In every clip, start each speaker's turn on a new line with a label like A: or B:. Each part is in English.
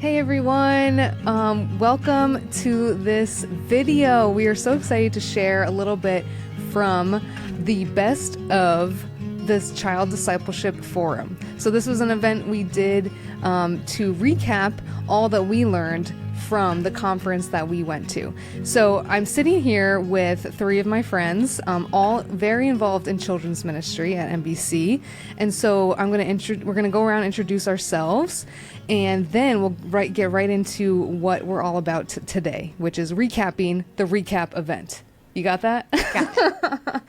A: Hey everyone, welcome to this video. We are so excited to share a little bit from the best of this Child Discipleship Forum. So this was an event we did to recap all that we learned from the conference that we went to. So I'm sitting here with three of my friends, all very involved in children's ministry at MBC. And so we're gonna go around and introduce ourselves, and then we'll get right into what we're all about today, which is recapping the recap event. You got that?
B: Got it.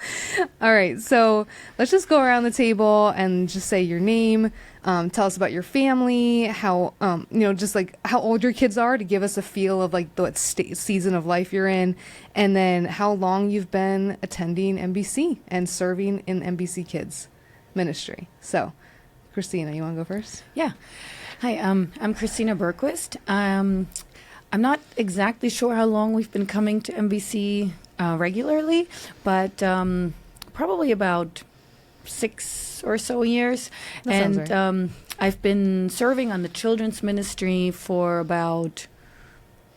A: All right, so let's just go around the table and just say your name. Tell us about your family, how just like how old your kids are, to give us a feel of like what season of life you're in, and then how long you've been attending MBC and serving in MBC Kids ministry. So, Christina, you want to go first?
B: Yeah. Hi, I'm Christina Berquist. I'm not exactly sure how long we've been coming to MBC regularly, but probably about 6 or so years.
A: That sounds right.
B: I've been serving on the children's ministry for about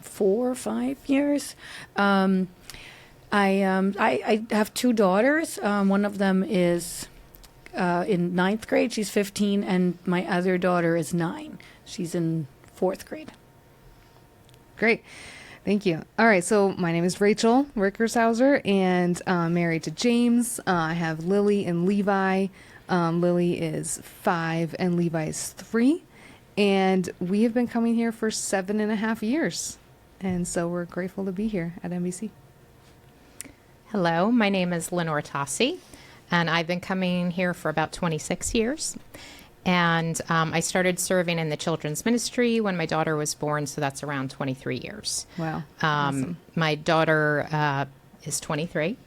B: 4 or 5 years. I have 2 daughters. One of them is in 9th grade. She's 15, and my other daughter is 9. She's in 4th grade.
A: Great. Thank you. All right. So my name is Rachel Rickershauser, and I'm married to James. I have Lily and Levi. Lily is 5 and Levi is 3. And we have been coming here for 7.5 years. And so we're grateful to be here at MBC.
C: Hello, my name is Lenore, and I've been coming here for about 26 years. And I started serving in the children's ministry when my daughter was born, so that's around 23 years.
A: Wow. Awesome.
C: My daughter is 23.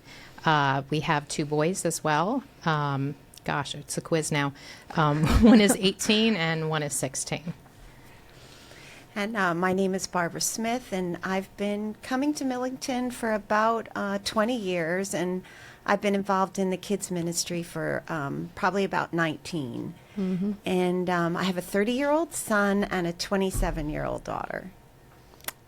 C: We have 2 boys as well. Gosh, it's a quiz now. One is 18 and one is 16.
D: And my name is Barbara Smith, and I've been coming to Millington for about 20 years, and I've been involved in the kids ministry for probably about 19. Mm-hmm. And I have a 30-year-old son and a 27-year-old daughter.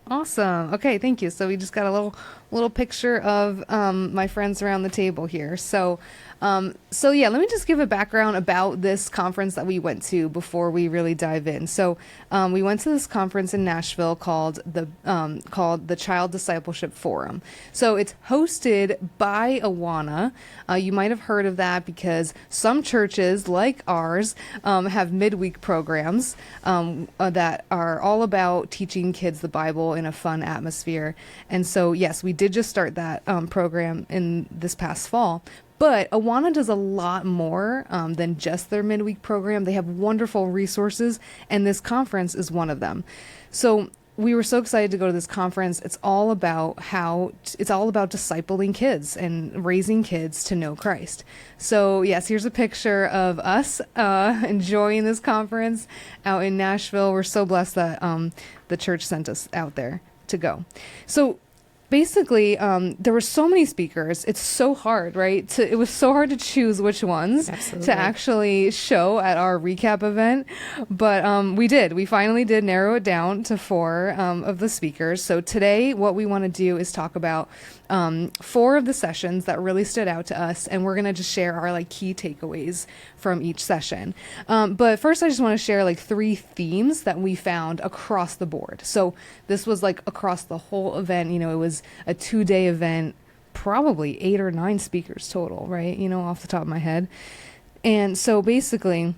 A: Awesome. Okay, thank you. So we just got a little picture of my friends around the table here. So yeah, let me just give a background about this conference that we went to before we really dive in. So we went to this conference in Nashville called the Child Discipleship Forum. So it's hosted by Awana. You might have heard of that because some churches like ours have midweek programs that are all about teaching kids the Bible in a fun atmosphere. And so yes, we did just start that program in this past fall. But Awana does a lot more than just their midweek program. They have wonderful resources, and this conference is one of them. So we were so excited to go to this conference. It's all about discipling kids and raising kids to know Christ. So yes, here's a picture of us enjoying this conference out in Nashville. We're so blessed that the church sent us out there to go. So basically, there were so many speakers. It's so hard, right? It was so hard to choose which ones to actually show at our recap event. But we finally did narrow it down to 4 of the speakers. So today, what we want to do is talk about 4 of the sessions that really stood out to us. And we're going to just share our key takeaways from each session. But first, I just want to share 3 themes that we found across the board. So this was across the whole event. It was a 2-day event, probably 8 or 9 speakers total, right? Off the top of my head. And so basically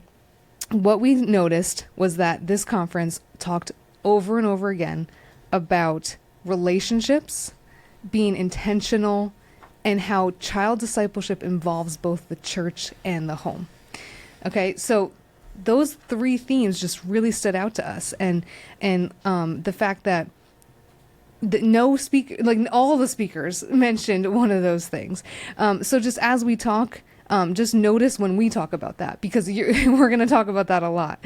A: what we noticed was that this conference talked over and over again about relationships, being intentional, and how child discipleship involves both the church and the home. Okay, so those 3 themes just really stood out to us, and the fact that no speaker, all the speakers mentioned one of those things. So just as we talk, just notice when we talk about that, because we're going to talk about that a lot,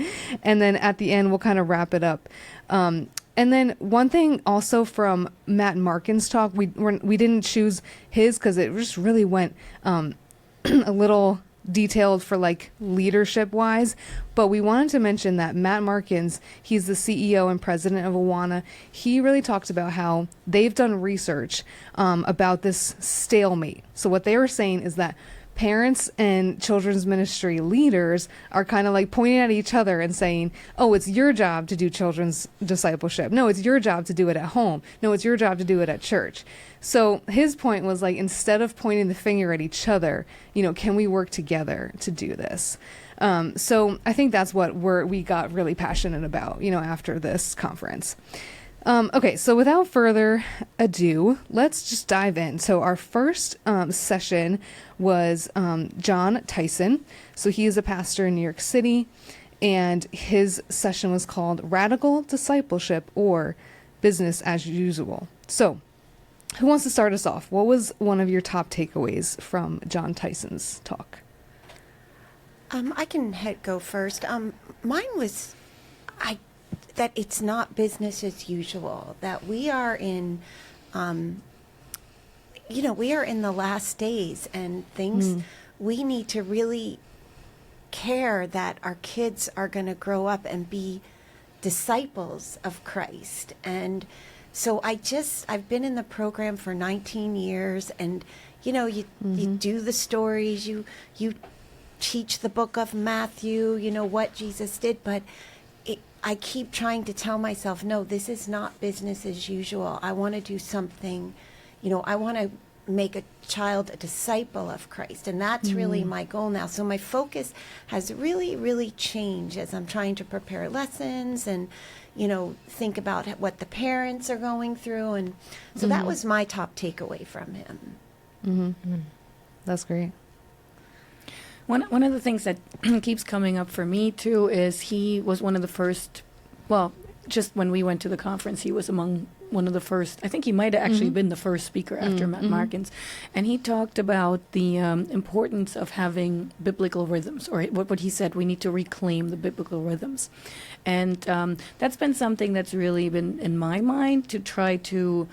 A: and then at the end we'll kind of wrap it up. And then one thing also from Matt Markin's talk, we didn't choose his because it just really went a little detailed for like leadership wise, but we wanted to mention that Matt Markins, he's the CEO and president of Awana. He really talked about how they've done research about this stalemate. So what they were saying is that parents and children's ministry leaders are kind of like pointing at each other and saying, oh, it's your job to do children's discipleship. No, it's your job to do it at home. No, it's your job to do it at church. So his point was like, instead of pointing the finger at each other, can we work together to do this? So I think that's what we got really passionate about, after this conference. Okay, so without further ado, let's just dive in. So our first session was John Tyson. So he is a pastor in New York City, and his session was called Radical Discipleship or Business as Usual. So who wants to start us off? What was one of your top takeaways from John Tyson's talk?
D: I can go first. Mine was that it's not business as usual, that we are in, we are in the last days, and things, we need to really care that our kids are going to grow up and be disciples of Christ. And so I've been in the program for 19 years, and, you do the stories, you teach the book of Matthew, what Jesus did, but I keep trying to tell myself, no, this is not business as usual. I want to do something, I want to make a child a disciple of Christ. And that's really my goal now. So my focus has really, really changed as I'm trying to prepare lessons and, think about what the parents are going through. And so that was my top takeaway from him.
A: That's great.
B: One of the things that keeps coming up for me, too, is he was one of the first, just when we went to the conference, he was among one of the first, I think he might have actually been the first speaker after Matt Markins. And he talked about the importance of having biblical rhythms, or what he said, we need to reclaim the biblical rhythms. And that's been something that's really been in my mind to try to,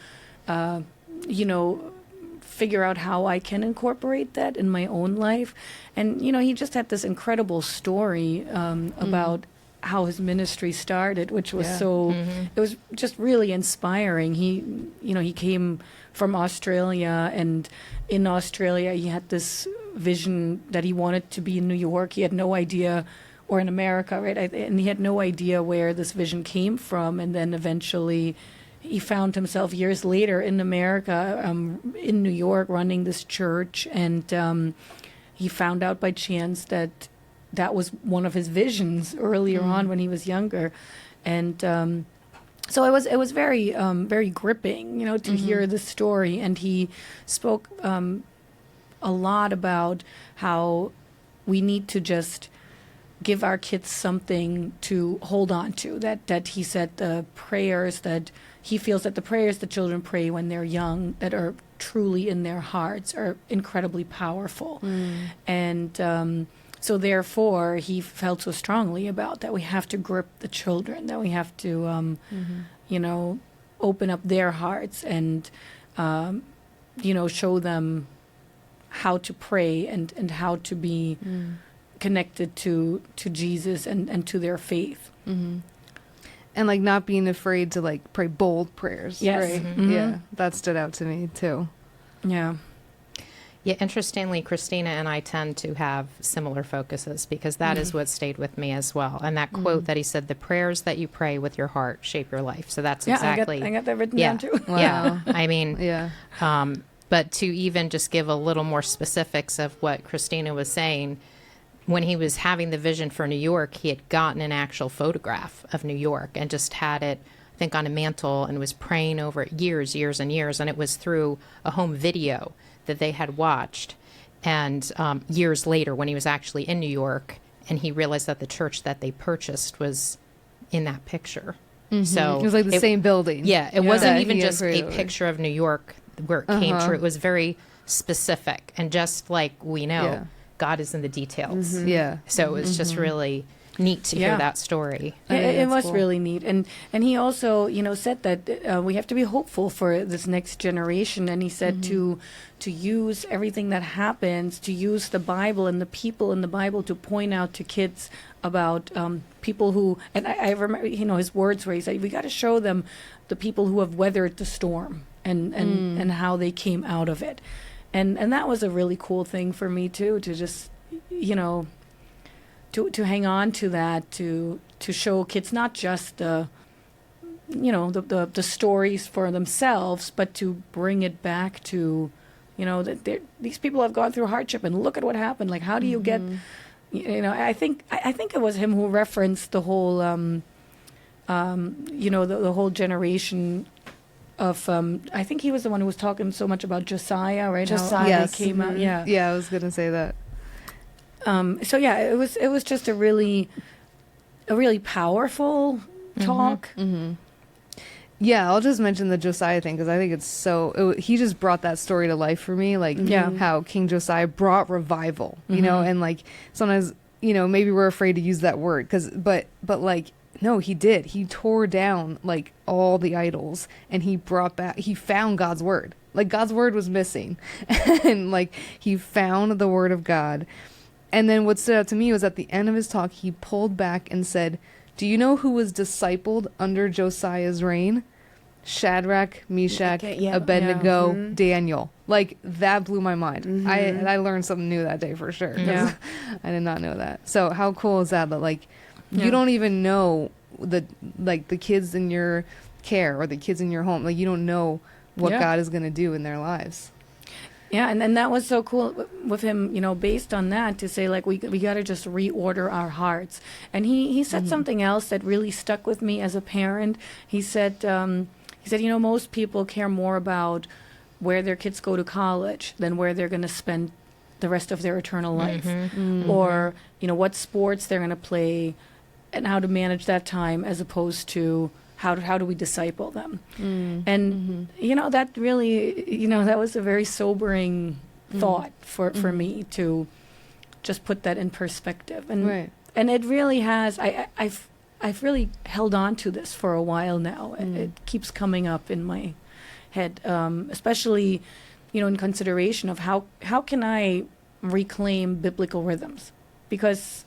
B: figure out how I can incorporate that in my own life. And, he just had this incredible story about how his ministry started, which was it was just really inspiring. He came from Australia, and in Australia he had this vision that he wanted to be in New York. He had no idea, or in America, right? And he had no idea where this vision came from. And then eventually he found himself years later in America, in New York, running this church, and he found out by chance that was one of his visions earlier on when he was younger, and so it was very very gripping, to hear the story. And he spoke a lot about how we need to just give our kids something to hold on to. That he said the prayers that he feels that the prayers that children pray when they're young, that are truly in their hearts, are incredibly powerful. And so therefore, he felt so strongly about that we have to grip the children, that we have to, open up their hearts and, show them how to pray and how to be connected to Jesus and to their faith.
A: And like not being afraid to like pray bold prayers.
B: Yes.
A: Right? Yeah, that stood out to me too.
B: Yeah.
C: Yeah, interestingly, Christina and I tend to have similar focuses, because that is what stayed with me as well. And that quote that he said, the prayers that you pray with your heart shape your life. So that's exactly.
B: I got that written down too.
A: Wow.
C: Yeah. I mean,
A: Yeah.
C: But to even just give a little more specifics of what Christina was saying, when he was having the vision for New York, he had gotten an actual photograph of New York and just had it, I think, on a mantle, and was praying over it years and years. And it was through a home video that they had watched. And years later, when he was actually in New York, and he realized that the church that they purchased was in that picture. So
A: It was like the same building.
C: Yeah, it wasn't
A: That
C: even
A: he had
C: just a
A: prayed over.
C: picture of New York where it came true. It was very specific. And just like we know,
A: Yeah.
C: God is in the details.
A: Yeah.
C: So it was just really neat to hear that story.
B: Yeah, it
A: that's
B: was
A: cool.
B: really neat, and he also, said that we have to be hopeful for this next generation, and he said to use everything that happens, to use the Bible and the people in the Bible to point out to kids about people who, and I remember, his words where he said, we got to show them the people who have weathered the storm and how they came out of it, and that was a really cool thing for me too, to just, to hang on to that, to show kids not just the stories for themselves, but to bring it back to, that these people have gone through hardship, and look at what happened. Like, how do you get, I think it was him who referenced the whole, the whole generation of, I think he was the one who was talking so much about Josiah, right?
D: Josiah.
B: How
A: Yes.
B: they came out, yeah.
A: Yeah, I was gonna say that.
B: So yeah, it was just a really powerful talk.
A: Yeah, I'll just mention the Josiah thing because I think it's he just brought that story to life for me. Like how King Josiah brought revival, and like sometimes, maybe we're afraid to use that word but like, no, he did. He tore down like all the idols and he found God's word. Like God's word was missing and like he found the word of God. And then what stood out to me was at the end of his talk, he pulled back and said, do you know who was discipled under Josiah's reign? Shadrach, Meshach, Abednego, Daniel. Like, that blew my mind. I learned something new that day for sure.
B: Yeah.
A: I did not know that. So how cool is that? That, like, you don't even know the kids in your care or the kids in your home. Like, you don't know what God is going to do in their lives.
B: Yeah, and that was so cool with him, based on that, to say, like, we got to just reorder our hearts. And he said something else that really stuck with me as a parent. He said, most people care more about where their kids go to college than where they're going to spend the rest of their eternal life. Or, what sports they're going to play and how to manage that time, as opposed to how do we disciple them? And, that really, that was a very sobering thought for me to just put that in perspective. And and it really has, I've really held on to this for a while now. It keeps coming up in my head, especially, in consideration of how can I reclaim biblical rhythms? Because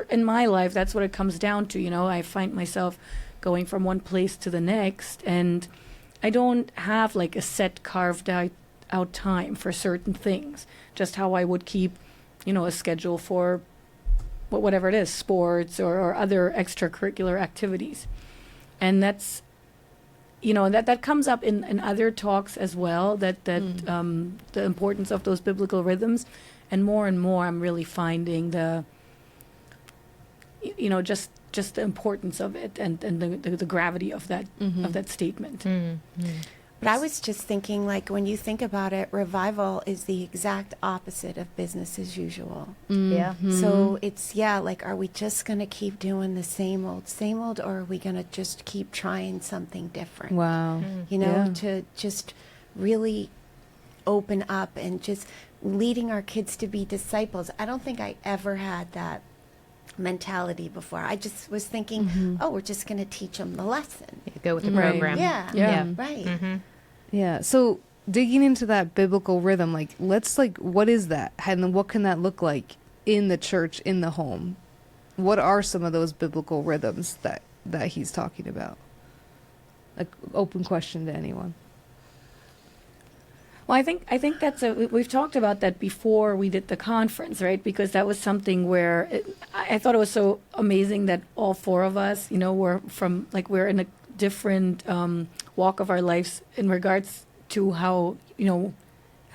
B: in my life, that's what it comes down to. I find myself going from one place to the next, and I don't have like a set carved out time for certain things, just how I would keep, a schedule for whatever it is, sports or other extracurricular activities. And that's, that comes up in other talks as well, that the importance of those biblical rhythms. And more I'm really finding the, just the importance of it and the gravity of that statement.
D: But I was just thinking, like, when you think about it, revival is the exact opposite of business as usual.
C: Yeah.
D: So it's, like, are we just going to keep doing the same old, or are we going to just keep trying something different?
A: Wow.
D: To just really open up and just leading our kids to be disciples. I don't think I ever had that mentality before. I just was thinking, we're just going to teach them the lesson.
C: Go with the program.
D: Yeah. Right.
A: Yeah. So digging into that biblical rhythm, like, what is that? And what can that look like in the church, in the home? What are some of those biblical rhythms that he's talking about? Like, open question to anyone.
B: Well, I think we've talked about that before we did the conference, right? Because that was something where I thought it was so amazing that all four of us, we're in a different walk of our lives in regards to how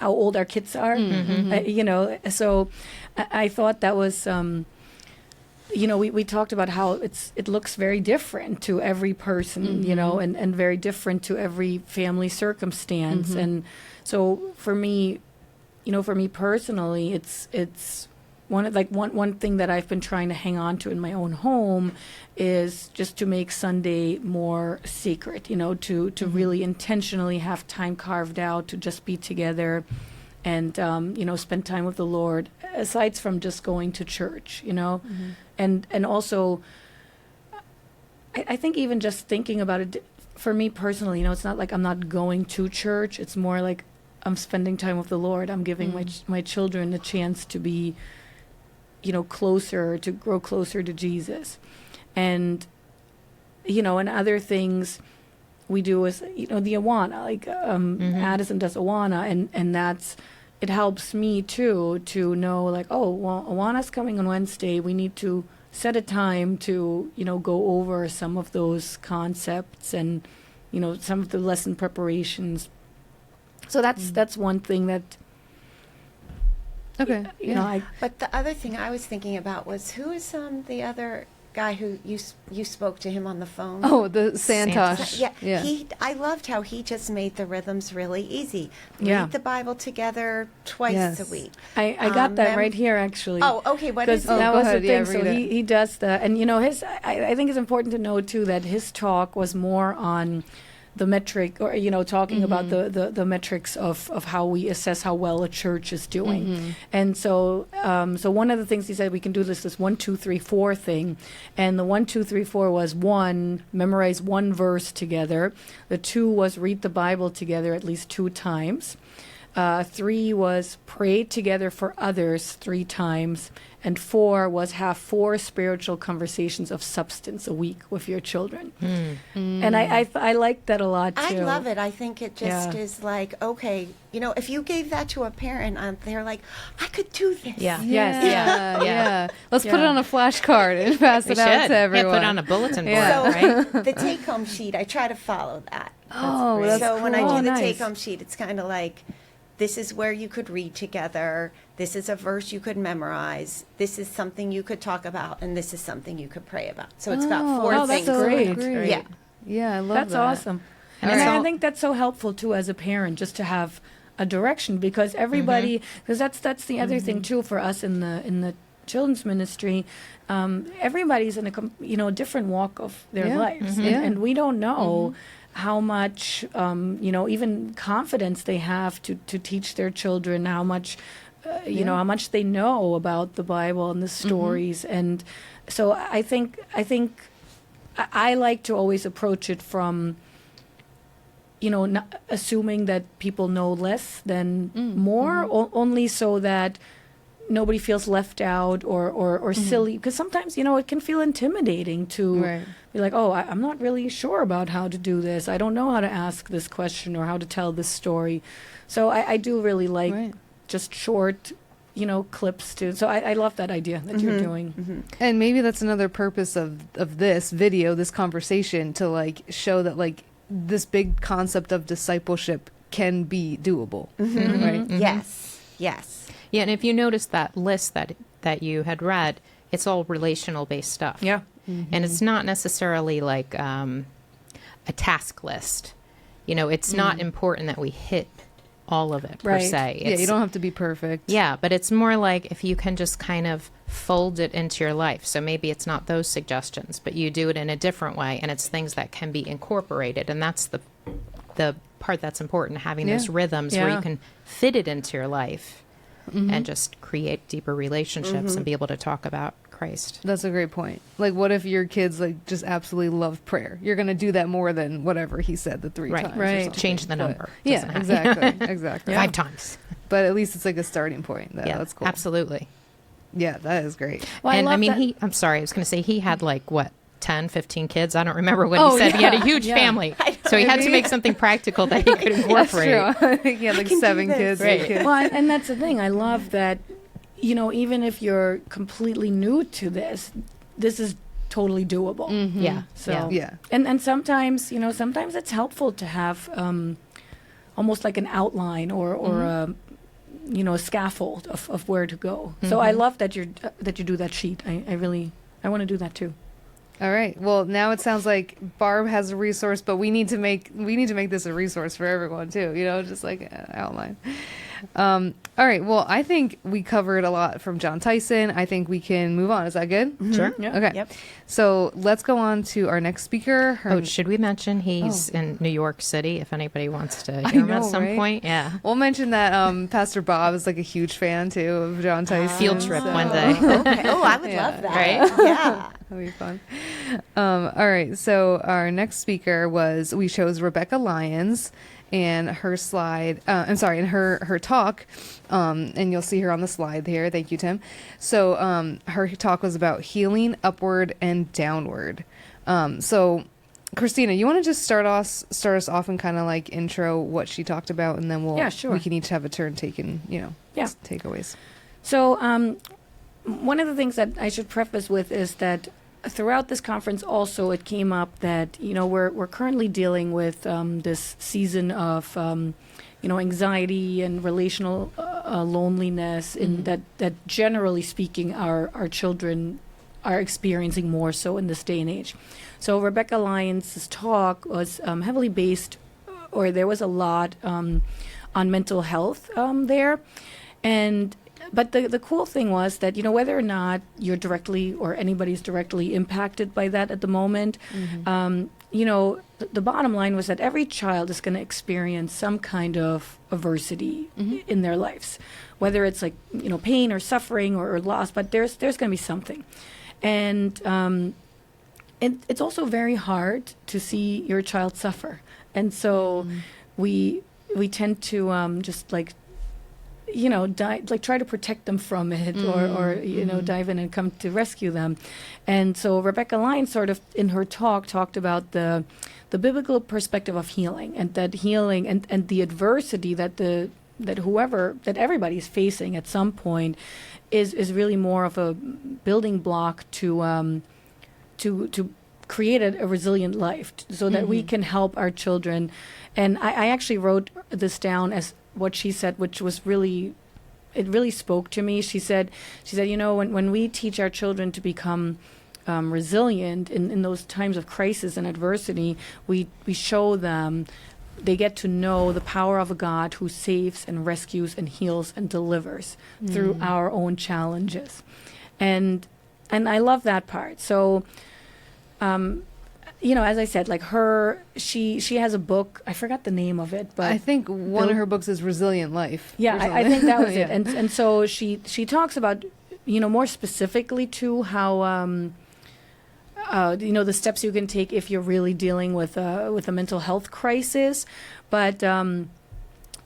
B: old our kids are, So I thought that was, we talked about how it looks very different to every person, and very different to every family circumstance. And so for me personally, it's one thing that I've been trying to hang on to in my own home is just to make Sunday more sacred, to really intentionally have time carved out to just be together and spend time with the Lord, aside from just going to church, and also I think even just thinking about it, for me personally, it's not like I'm not going to church. It's more like I'm spending time with the Lord. I'm giving my children a chance to be, to grow closer to Jesus. And, and other things we do is, the Awana, like Addison does Awana, and it helps me too, to know like, oh, well, Awana's coming on Wednesday. We need to set a time to, go over some of those concepts and, some of the lesson preparations. So that's one thing that,
A: Okay.
D: But the other thing I was thinking about was, who is the other guy who you spoke to him on the phone?
A: Oh, the Santosh.
D: Yeah. I loved how he just made the rhythms really easy.
B: Yeah.
D: Read the Bible together twice a week.
B: I got that right here, actually.
D: Oh, okay. What is it?
B: That
A: go
B: was
A: ahead.
B: the
A: Yeah,
B: thing. So
A: read it.
B: he does that, and I think it's important to know too that his talk was more on the metric, or talking about the metrics of how we assess how well a church is doing. And so one of the things he said, we can do this 1, 2, 3, 4 thing, and the 1, 2, 3, 4 was 1, memorize one verse together. The 2 was read the Bible together at least 2 times. 3 was pray together for others 3 times. And 4 was have 4 spiritual conversations of substance a week with your children. And I like that a lot too.
D: I love it. I think it just is like, okay, if you gave that to a parent, they're like, I could do this.
C: Yeah.
A: Yeah. Let's put it on a flashcard and pass it out to everyone.
C: Put it on a bulletin board,
D: So
C: right?
D: the take-home sheet, I try to follow that.
A: Oh, that's
D: So when I
A: cool.
D: do the
B: Nice.
D: take-home sheet, it's kind of like, this is where you could read together. This is a verse you could memorize. This is something you could talk about, and this is something you could pray about. So it's got 4
B: that's
D: things.
B: so great.
A: Great.
D: Yeah.
A: I love
B: That's
A: that.
B: awesome. And I think that's so helpful too as a parent, just to have a direction, because everybody, because that's the other thing too for us in the children's ministry. Everybody's in a different walk of their lives, and we don't know how much even confidence they have to teach their children, how much how much they know about the Bible and the stories. And so I think I like to always approach it from not assuming that people know less than more, only so that nobody feels left out or silly, because sometimes it can feel intimidating to be like, oh, I'm not really sure about how to do this, I don't know how to ask this question or how to tell this story. So I do really like just short clips too. So I love that idea that you're doing.
A: And maybe that's another purpose of this video, this conversation, to like show that like this big concept of discipleship can be doable. Right?
D: Yes.
C: Yeah, and if you notice that list that you had read, it's all relational based stuff.
B: Yeah.
C: And it's not necessarily like a task list. It's not important that we hit all of it per se.
A: Yeah, you don't have to be perfect.
C: Yeah, but it's more like if you can just kind of fold it into your life. So maybe it's not those suggestions, but you do it in a different way, and it's things that can be incorporated. And that's the part that's important, having those rhythms where you can fit it into your life and just create deeper relationships and be able to talk about Christ.
A: That's a great point. Like, what if your kids like just absolutely love prayer? You're going to do that more than whatever he said the 3 times.
B: Right.
A: Or something.
C: Change the number.
A: But,
C: Doesn't have-
A: exactly.
C: 5 times.
A: But at least it's like a starting point.
C: Yeah,
A: That's cool.
C: absolutely.
A: Yeah, that is great.
B: Well,
C: And I
B: love
C: mean,
B: that-
C: I'm sorry, I was going to say he had like, what, 10, 15 kids? I don't remember what
A: Oh,
C: he said. He had a
A: yeah,
C: huge
A: yeah.
C: family. So he had to make something practical that he could incorporate.
A: That's true. I think he had like
D: can do
A: 7
D: this.
A: kids.
C: Right.
A: 8 kids.
B: Well, and that's the thing. I love that, even if you're completely new to this is totally doable.
C: Yeah.
B: So
A: Yeah.
B: and sometimes sometimes it's helpful to have almost like an outline or a scaffold of where to go. So I love that you do that sheet. I want to do that too.
A: All right. Well, now it sounds like Barb has a resource, but we need to make this a resource for everyone too. Just like an outline. All right. Well, I think we covered a lot from John Tyson. I think we can move on. Is that good?
C: Sure.
B: Yeah.
A: Okay.
D: Yep.
A: So let's go on to our next speaker.
C: Oh, should we mention he's in New York City if anybody wants to
A: I
C: hear him
A: know,
C: at some
A: right?
C: point? Yeah.
A: We'll mention that Pastor Bob is like a huge fan too of John Tyson.
C: Field trip
A: so-
C: one day.
D: Okay. Oh, I would
A: Yeah.
D: love that.
C: Right?
D: Yeah.
A: That'll be fun. All right. So our next speaker we chose Rebecca Lyons and her slide. And her talk. And you'll see her on the slide here. Thank you, Tim. So her talk was about healing upward and downward. So Christina, you want to just start us off and kind of like intro what she talked about, and then
B: Yeah, sure.
A: we can each have a turn taking,
B: Yeah.
A: takeaways.
B: So, one of the things that I should preface with is that throughout this conference, also it came up that we're currently dealing with this season of anxiety and relational loneliness, in that generally speaking, our children are experiencing more so in this day and age. So Rebecca Lyons' talk was heavily based, or there was a lot on mental health there, but the cool thing was that, whether or not you're directly or anybody's directly impacted by that at the moment, the bottom line was that every child is going to experience some kind of adversity in their lives, whether it's like, pain or suffering or loss, but there's going to be something. And it's also very hard to see your child suffer. And so we tend to just like, try to protect them from it, or dive in and come to rescue them. And so Rebecca Lyons sort of in her talk talked about the biblical perspective of healing, and that healing and the adversity that everybody's facing at some point is really more of a building block to create a resilient life, so that we can help our children. And I actually wrote this down as what she said, which was it really spoke to me. She said, when we teach our children to become resilient in those times of crisis and adversity, we show them, they get to know the power of a God who saves and rescues and heals and delivers through our own challenges. And I love that part. So, as I said, like she has a book. I forgot the name of it, but
A: I think one of her books is Resilient Life.
B: yeah,
A: or
B: I think that was
A: Yeah.
B: it. And so she talks about, more specifically to how, the steps you can take if you're really dealing with a mental health crisis. But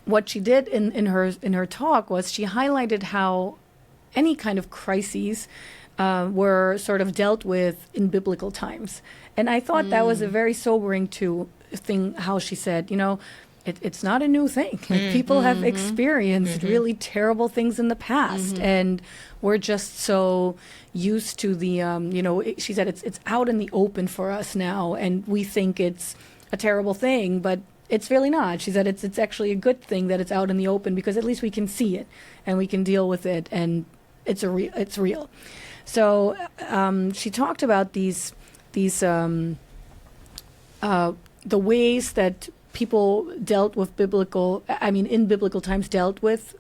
B: what she did in her talk was she highlighted how any kind of crises were sort of dealt with in biblical times. And I thought that was a very sobering thing, how she said, it's not a new thing. Like, people have experienced really terrible things in the past, and we're just so used to the, she said it's out in the open for us now, and we think it's a terrible thing, but it's really not. She said it's actually a good thing that it's out in the open, because at least we can see it and we can deal with it, and it's real. So she talked about these the ways that people dealt with in biblical times dealt with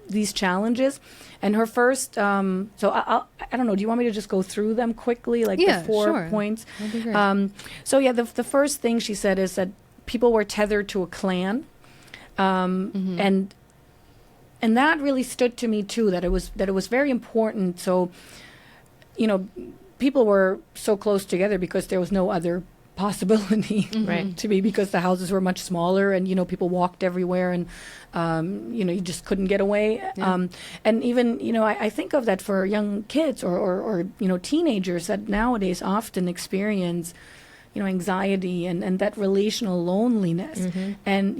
B: these challenges. And her first, so I don't know, do you want me to just go through them quickly, like
A: Yeah,
B: the 4
A: sure.
B: points?
A: That'd be great.
B: So yeah, the first thing she said is that people were tethered to a clan, and that really stood to me too, that it was very important. So, people were so close together because there was no other possibility
C: Right.
B: to be, because the houses were much smaller, and people walked everywhere, and you just couldn't get away.
A: Yeah.
B: And even I think of that for young kids or teenagers that nowadays often experience anxiety and that relational loneliness. And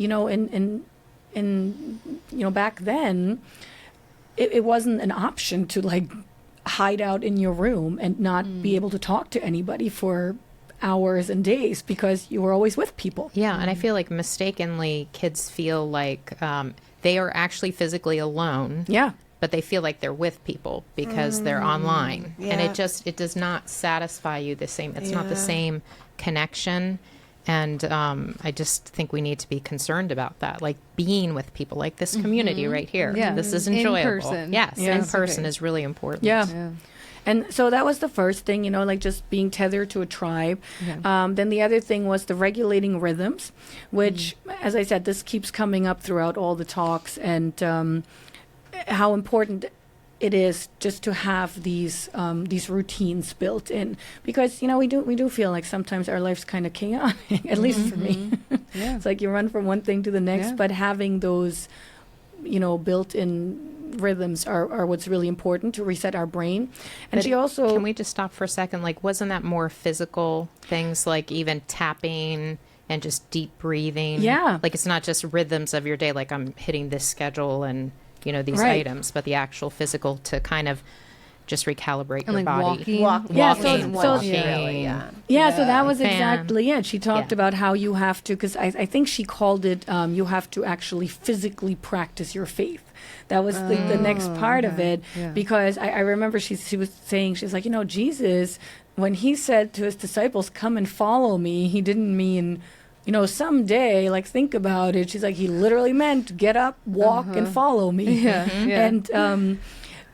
B: back then it wasn't an option to like hide out in your room and not be able to talk to anybody for hours and days, because you were always with people.
C: Yeah, and I feel like mistakenly kids feel like they are actually physically alone.
B: Yeah.
C: But they feel like they're with people because they're online. And
D: yeah.
C: it does not satisfy you the same. It's not the
D: Yeah.
C: same connection. And I just think we need to be concerned about that, like being with people like this community right here.
A: Yeah.
C: This is
A: In
C: enjoyable.
A: person.
C: Yes,
B: Yeah.
C: in person
A: Okay.
C: is really important.
B: Yeah.
A: Yeah.
B: And so that was the first thing, like just being tethered to a tribe.
A: Okay.
B: Then the other thing was the regulating rhythms, which, as I said, this keeps coming up throughout all the talks, and how important it is just to have these routines built in, because we do feel like sometimes our life's kind of chaotic, at least for me.
A: Yeah.
B: It's like you run from one thing to the next,
A: Yeah.
B: but having those built-in rhythms are what's really important to reset our brain. And
C: But
B: she also
C: Can we just stop for a second? Like, wasn't that more physical things, like even tapping and just deep breathing?
B: Yeah.
C: Like, it's not just rhythms of your day, like I'm hitting this schedule and, these
B: Right.
C: items, but the actual physical to kind of just recalibrate
A: And
C: your
A: like
C: body.
A: walking.
B: Yeah, so-
C: Walking,
B: so-
C: walking.
D: really,
B: Yeah, so that was
C: Fan.
B: exactly it. She talked
C: Yeah.
B: about how you have to, because I think she called it, you have to actually physically practice your faith. That was the next part of
A: okay.
B: it,
A: Yeah.
B: because I remember she was saying, she's like, Jesus, when he said to his disciples, come and follow me, he didn't mean, someday, like, think about it. She's like, he literally meant get up, walk, and follow me.
A: Yeah. Yeah.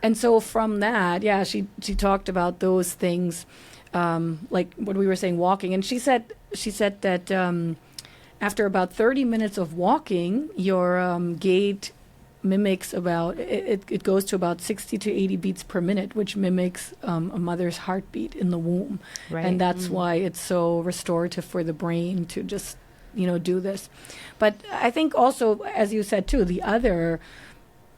B: And so from that, yeah, she talked about those things, like what we were saying, walking. And she said that after about 30 minutes of walking, your gait mimics about it goes to about 60 to 80 beats per minute, which mimics a mother's heartbeat in the womb.
C: Right.
B: And that's why it's so restorative for the brain to just do this. But I think also, as you said too, the other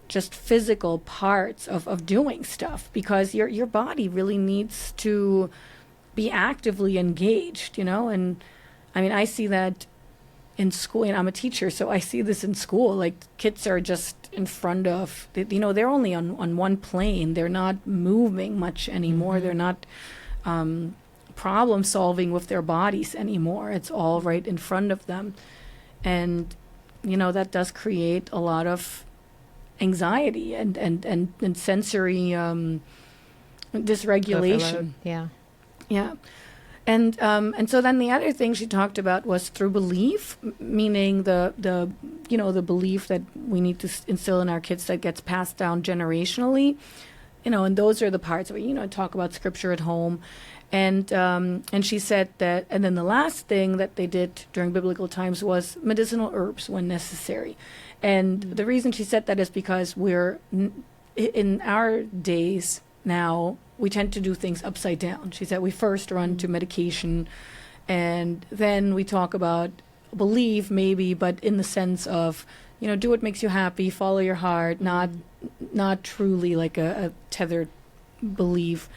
B: just physical parts of doing stuff, because your body really needs to be actively engaged, and I mean, I see that in school, and I'm a teacher, so I see this in school. Like, kids are just in front of, they're only on one plane. They're not moving much anymore. They're not problem solving with their bodies anymore. It's all right in front of them. And, that does create a lot of anxiety and sensory dysregulation.
C: Overload. Yeah.
B: Yeah. And so then the other thing she talked about was through belief, meaning the belief that we need to instill in our kids that gets passed down generationally, and those are the parts where, talk about scripture at home. And she said that, and then the last thing that they did during biblical times was medicinal herbs when necessary. And the reason she said that is because we're, in our days now, we tend to do things upside down. She said we first run to medication, and then we talk about belief maybe, but in the sense of, do what makes you happy, follow your heart, not truly like a tethered belief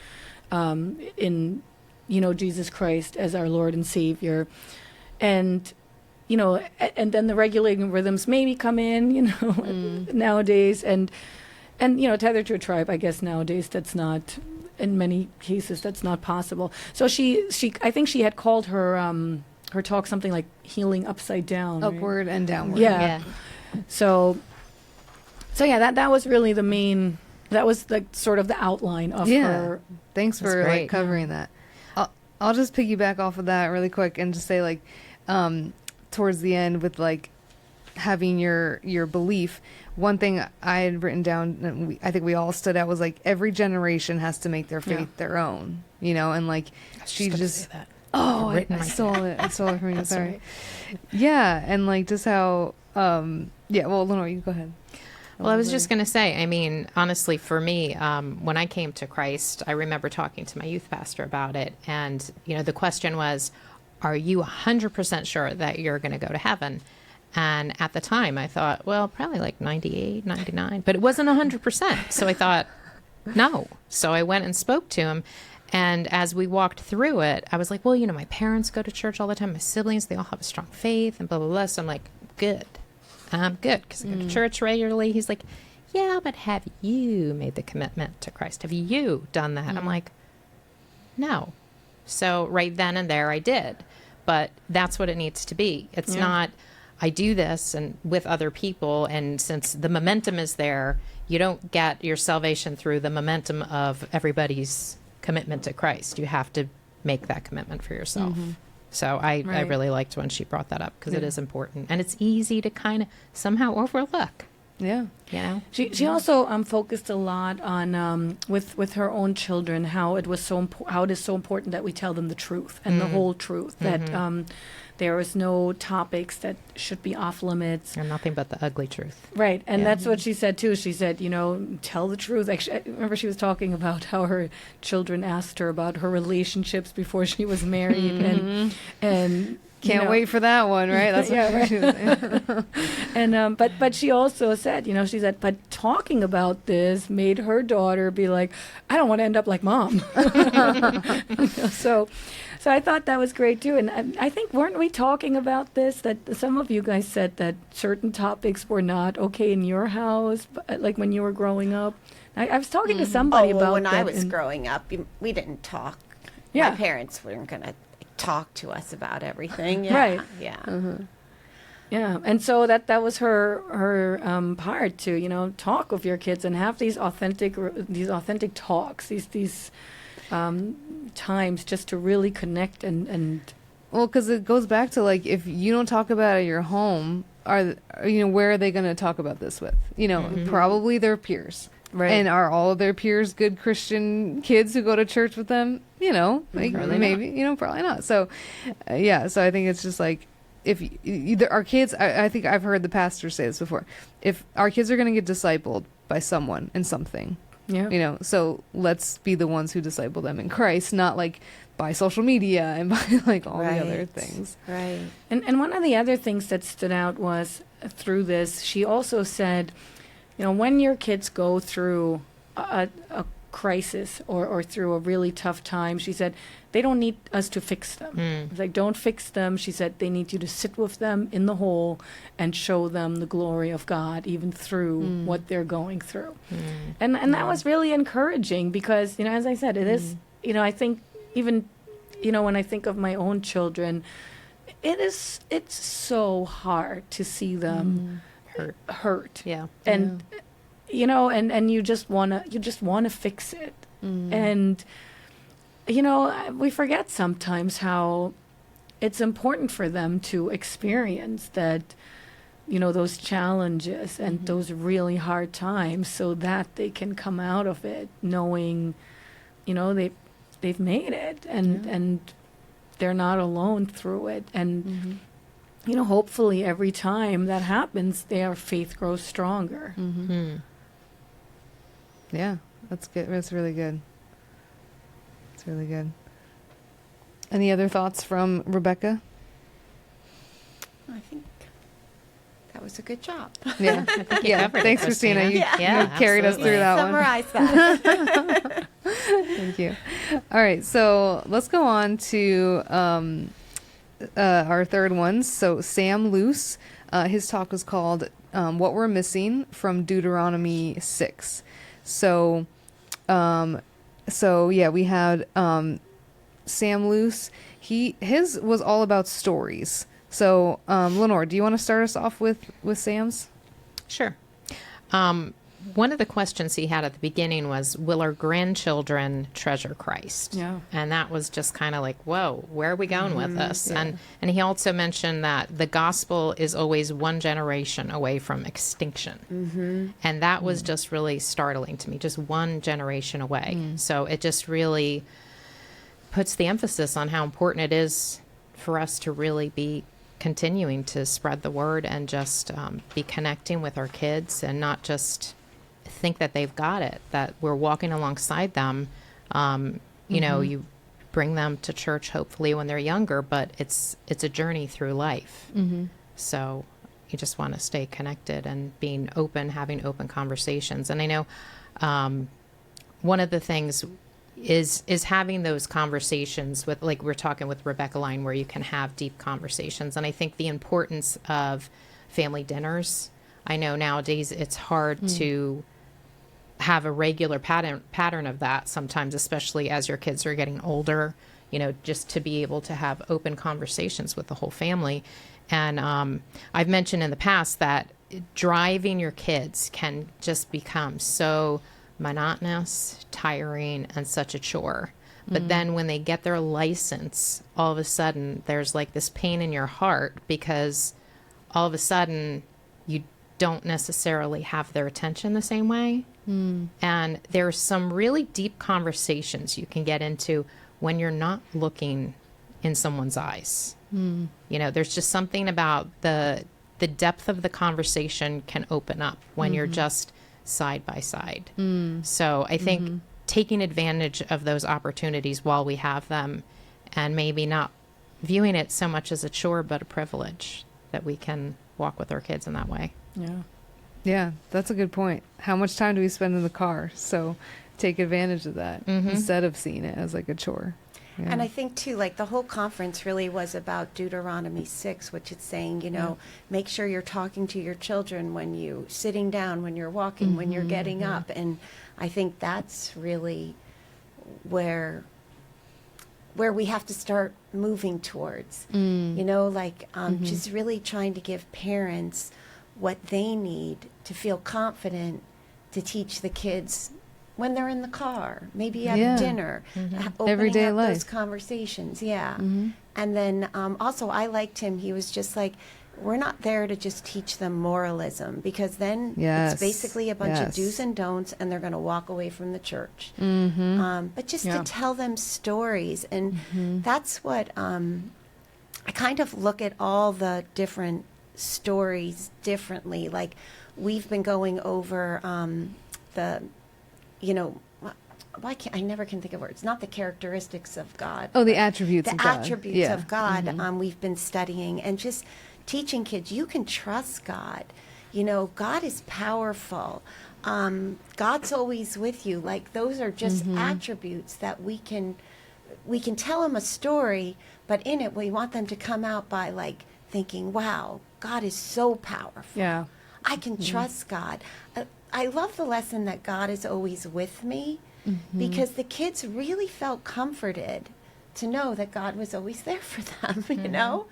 B: in, Jesus Christ as our Lord and Savior. And, and then the regulating rhythms maybe come in, nowadays, and tethered to a tribe, I guess nowadays that's not, in many cases, that's not possible. So I think she had called her talk something like healing upside down. right?
A: Upward and downward.
B: Yeah. So yeah, that was really the main, that was like sort of the outline of her.
A: Thanks
C: That's
A: for
C: great.
A: like covering that. I'll just piggyback off of that really quick and just say, like, towards the end with like having your belief. One thing I had written down, and I think we all stood out, was like every generation has to make their faith their own, and like she just. Oh, I stole it. I stole it from you.
C: That's
A: Sorry.
C: right.
A: Yeah, and like just how. Well, Lenore, you go ahead.
C: Well, I was just going to say, I mean, honestly, for me, when I came to Christ, I remember talking to my youth pastor about it. And, the question was, are you 100% sure that you're going to go to heaven? And at the time, I thought, well, probably like 98, 99, but it wasn't 100%. So I thought, no. So I went and spoke to him. And as we walked through it, I was like, well, my parents go to church all the time. My siblings, they all have a strong faith and blah, blah, blah. So I'm like, good. I'm good because I go to church regularly. He's like, yeah, but have you made the commitment to Christ? Have you done that? I'm like, no. So right then and there I did. But that's what it needs to be. It's not, I do this and with other people. And since the momentum is there, you don't get your salvation through the momentum of everybody's commitment to Christ. You have to make that commitment for yourself. So I
B: Right.
C: really liked when she brought that up, because it is important, and it's easy to kind of somehow overlook.
A: Yeah.
C: You know,
B: She also focused a lot on with her own children, how it was how it is so important that we tell them the truth and the whole truth, that there is no topics that should be off limits.
C: and nothing but the ugly truth.
B: Right, and
C: Yeah.
B: that's what she said too. She said, tell the truth. Actually, I remember she was talking about how her children asked her about her relationships before she was married, and
A: Can't wait for that one, right? That's what
B: Yeah,
A: she was saying.
B: And but she also said, she said, but talking about this made her daughter be like, I don't want to end up like mom. So I thought that was great too. And I think, weren't we talking about this, that some of you guys said that certain topics were not okay in your house, like when you were growing up? I was talking to somebody about
D: when
B: that.
D: I was
B: and-
D: growing up, we didn't talk.
B: Yeah.
D: My parents weren't going to talk to us about everything. Yeah.
B: Right.
D: Yeah.
B: Yeah, and so that was her part to talk with your kids and have these authentic talks, these times just to really connect and
A: Well, because it goes back to, like, if you don't talk about it at your home, where are they going to talk about this with? Probably their peers.
B: Right.
A: And are all of their peers good Christian kids who go to church with them? Like,
C: Probably
A: maybe, probably not. So, so I think it's just like, if either our kids, I think I've heard the pastor say this before, if our kids are going to get discipled by someone and something,
B: yeah.
A: So let's be the ones who disciple them in Christ, not like by social media and by like all the other things.
D: Right.
B: And one of the other things that stood out was through this, she also said, when your kids go through a crisis or through a really tough time, she said, they don't need us to fix them. It's like, don't fix them. She said, they need you to sit with them in the hole and show them the glory of God, even through what they're going through. And that was really encouraging because, as I said, it is, I think even, when I think of my own children, it's so hard to see them hurt.
C: Yeah.
B: And and you just want to fix it. And we forget sometimes how it's important for them to experience that, those challenges and those really hard times, so that they can come out of it knowing, they've made it and they're not alone through it. And hopefully every time that happens, their faith grows stronger.
A: Yeah, that's good. That's really good. It's really good. Any other thoughts from Rebecca?
D: I think that was a good job.
A: Yeah.
C: covered it,
A: Thanks, Christina. You carried us through that one.
D: Summarize that.
A: Thank you. All right, so let's go on to our third one. So Sam Luce, his talk was called "What We're Missing" from Deuteronomy 6. So we had Sam Luce. His was all about stories. So Lenore, do you want to start us off with Sam's?
C: Sure. One of the questions he had at the beginning was, will our grandchildren treasure Christ?
B: Yeah.
C: And that was just kind of like, whoa, where are we going with this? Yeah. And he also mentioned that the gospel is always one generation away from extinction. And that was just really startling to me, just one generation away. So it just really puts the emphasis on how important it is for us to really be continuing to spread the word and just be connecting with our kids and not just think that they've got it, that we're walking alongside them. You bring them to church hopefully when they're younger, but it's a journey through life. So you just want to stay connected and being open, having open conversations. And I know one of the things is having those conversations with, like we're talking with Rebecca Line, where you can have deep conversations. And I think the importance of family dinners. I know nowadays it's hard to have a regular pattern of that sometimes, especially as your kids are getting older, just to be able to have open conversations with the whole family. And I've mentioned in the past that driving your kids can just become so monotonous, tiring, and such a chore. But then when they get their license, all of a sudden there's like this pain in your heart because all of a sudden you don't necessarily have their attention the same way. And there's some really deep conversations you can get into when you're not looking in someone's eyes. You know, there's just something about the depth of the conversation can open up when you're just side by side. So I think taking advantage of those opportunities while we have them, and maybe not viewing it so much as a chore but a privilege that we can walk with our kids in that way.
A: Yeah, that's a good point. How much time do we spend in the car? So take advantage of that instead of seeing it as like a chore. Yeah.
D: And I think too, like the whole conference really was about Deuteronomy 6, which is saying, you know, make sure you're talking to your children when you sitting down, when you're walking, when you're getting up. And I think that's really where we have to start moving towards, you know, like just really trying to give parents what they need to feel confident to teach the kids when they're in the car, maybe at dinner, opening
A: Everyday
D: up
A: life.
D: those conversations. And then also I liked him. He was just like, we're not there to just teach them moralism, because then it's basically a bunch of do's and don'ts, and they're going to walk away from the church. But just to tell them stories. And that's what I kind of look at all the different stories differently. Like we've been going over the, you know, I never can think of words. Not the characteristics of God.
A: Oh, the attributes
D: The
A: of God.
D: attributes of God. We've been studying and just teaching kids, you can trust God. You know, God is powerful. God's always with you. Like those are just attributes that we can tell them a story, but in it we want them to come out by like thinking, wow, God is so powerful. I can trust God. I love the lesson that God is always with me, because the kids really felt comforted to know that God was always there for them, you know?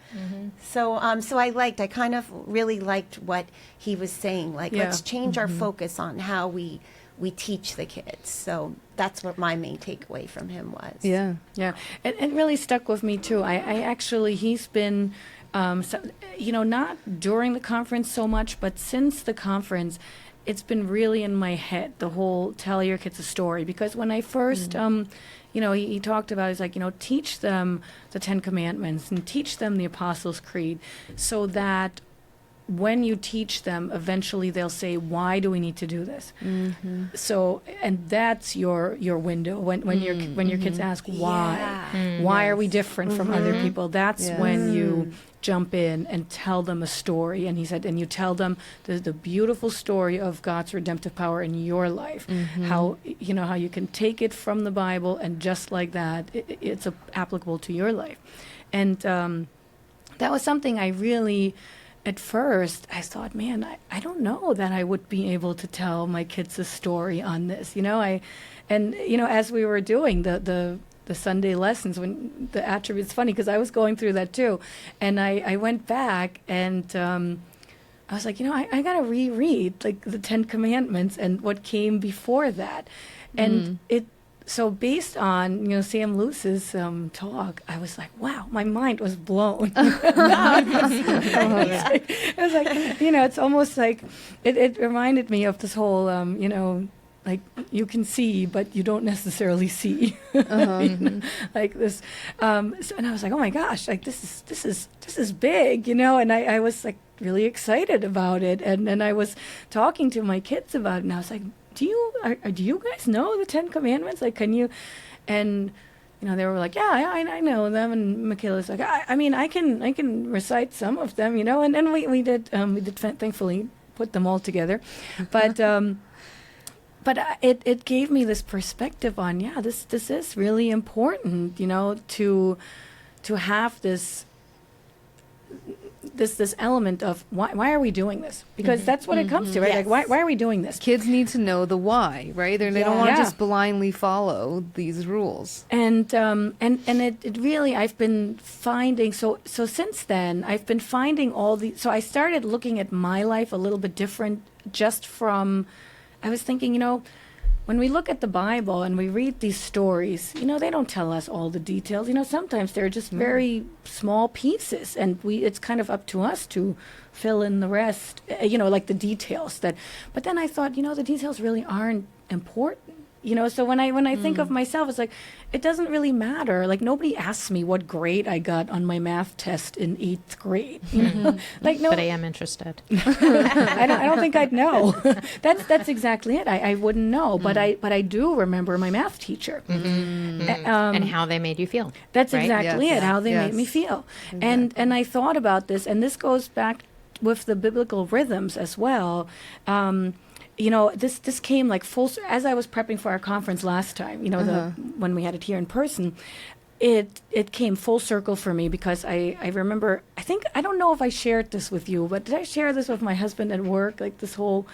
D: So I kind of really liked what he was saying. Like, let's change our focus on how we teach the kids. So that's what my main takeaway from him was.
B: Yeah. It really stuck with me too. I actually, he's been, you know, not during the conference so much, but since the conference, it's been really in my head, the whole tell your kids a story. Because when I first, you know, he talked about, he's like, you know, teach them the 10 Commandments and teach them the Apostles' Creed, so that when you teach them, eventually they'll say, why do we need to do this? So, and that's your window. When your kids ask why are we different from other people? That's when you jump in and tell them a story. And he said, and you tell them the beautiful story of God's redemptive power in your life. How, you know, how you can take it from the Bible and just like that, it's applicable to your life. And that was something I really, at first, I thought, man, I don't know that I would be able to tell my kids a story on this. You know, and you know, as we were doing the Sunday lessons, when the attributes, funny because I was going through that too, and I went back and I was like, you know, I gotta reread like the 10 Commandments and what came before that, and so based on, you know, Sam Luce's talk, I was like, wow, my mind was blown. It was like, you know, it's almost like it reminded me of this whole, you know, like you can see, but you don't necessarily see, you know, like this. So, and I was like, oh my gosh, like this is big, you know. And I was like really excited about it, and I was talking to my kids about it, and I was like, do you guys know the 10 Commandments? Like, can you? And you know, they were like, yeah, I know them. And Michaela's like, I mean, I can recite some of them, you know. And then we did thankfully put them all together, but. But it gave me this perspective on, this is really important, you know, to have this element of why are we doing this? Because that's what it comes to, right?
D: Yes.
B: Like why are we doing this?
A: Kids need to know the why, right? They don't want to just blindly follow these rules.
B: And it really, I've been finding, so since then I've been finding so I started looking at my life a little bit different, just from, I was thinking, you know, when we look at the Bible and we read these stories, they don't tell us all the details. Sometimes they're just very small pieces, and it's kind of up to us to fill in the rest, like the details but then I thought, the details really aren't important. So when I think of myself, it's like, it doesn't really matter. Like, nobody asks me what grade I got on my math test in 8th grade. Like, no.
C: But I am interested.
B: I don't think I'd know. That's exactly it. I wouldn't know. But I do remember my math teacher.
C: And how they made you feel.
B: That's
C: right?
B: exactly
A: Yes.
B: it. How they made me feel. And I thought about this, and this goes back with the biblical rhythms as well. This came like as I was prepping for our conference last time, when we had it here in person, it came full circle for me, because I remember, I don't know if I shared this with you, but did I share this with my husband at work? Like so,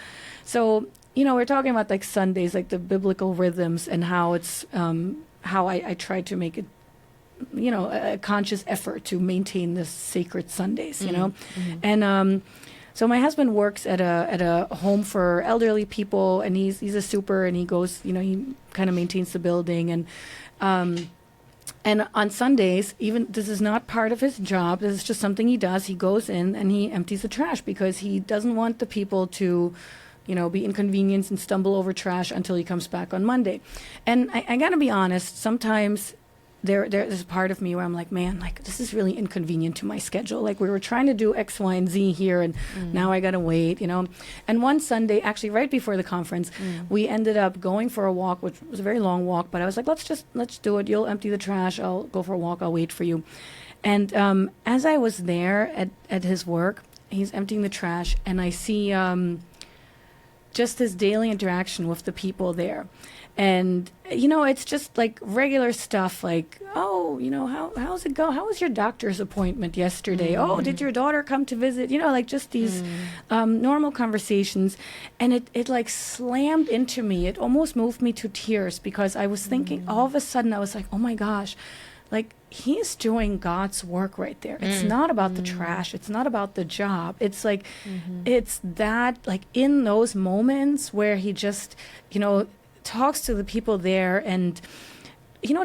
B: we're talking about like Sundays, like the biblical rhythms, and how it's, how I try to make it, a conscious effort to maintain the sacred Sundays, and, so my husband works at a home for elderly people, and he's a super, and he goes, he kind of maintains the building, and on Sundays, even this is not part of his job, this is just something he does. He goes in and he empties the trash, because he doesn't want the people to, be inconvenienced and stumble over trash until he comes back on Monday. And I gotta be honest, sometimes there's a part of me where I'm like, man, like, this is really inconvenient to my schedule. Like, we were trying to do X, Y, and Z here, and now I gotta wait, And one Sunday, actually right before the conference, we ended up going for a walk, which was a very long walk, but I was like, let's do it. You'll empty the trash. I'll go for a walk. I'll wait for you. And as I was there at his work, he's emptying the trash, and I see just his daily interaction with the people there. And, it's just like regular stuff, like, oh, how's it go? How was your doctor's appointment yesterday? Oh, did your daughter come to visit? Like just these normal conversations. And it like slammed into me. It almost moved me to tears, because I was thinking, all of a sudden I was like, oh my gosh, like, he's doing God's work right there. It's not about the trash. It's not about the job. It's like, it's that, like, in those moments where he just, talks to the people there, and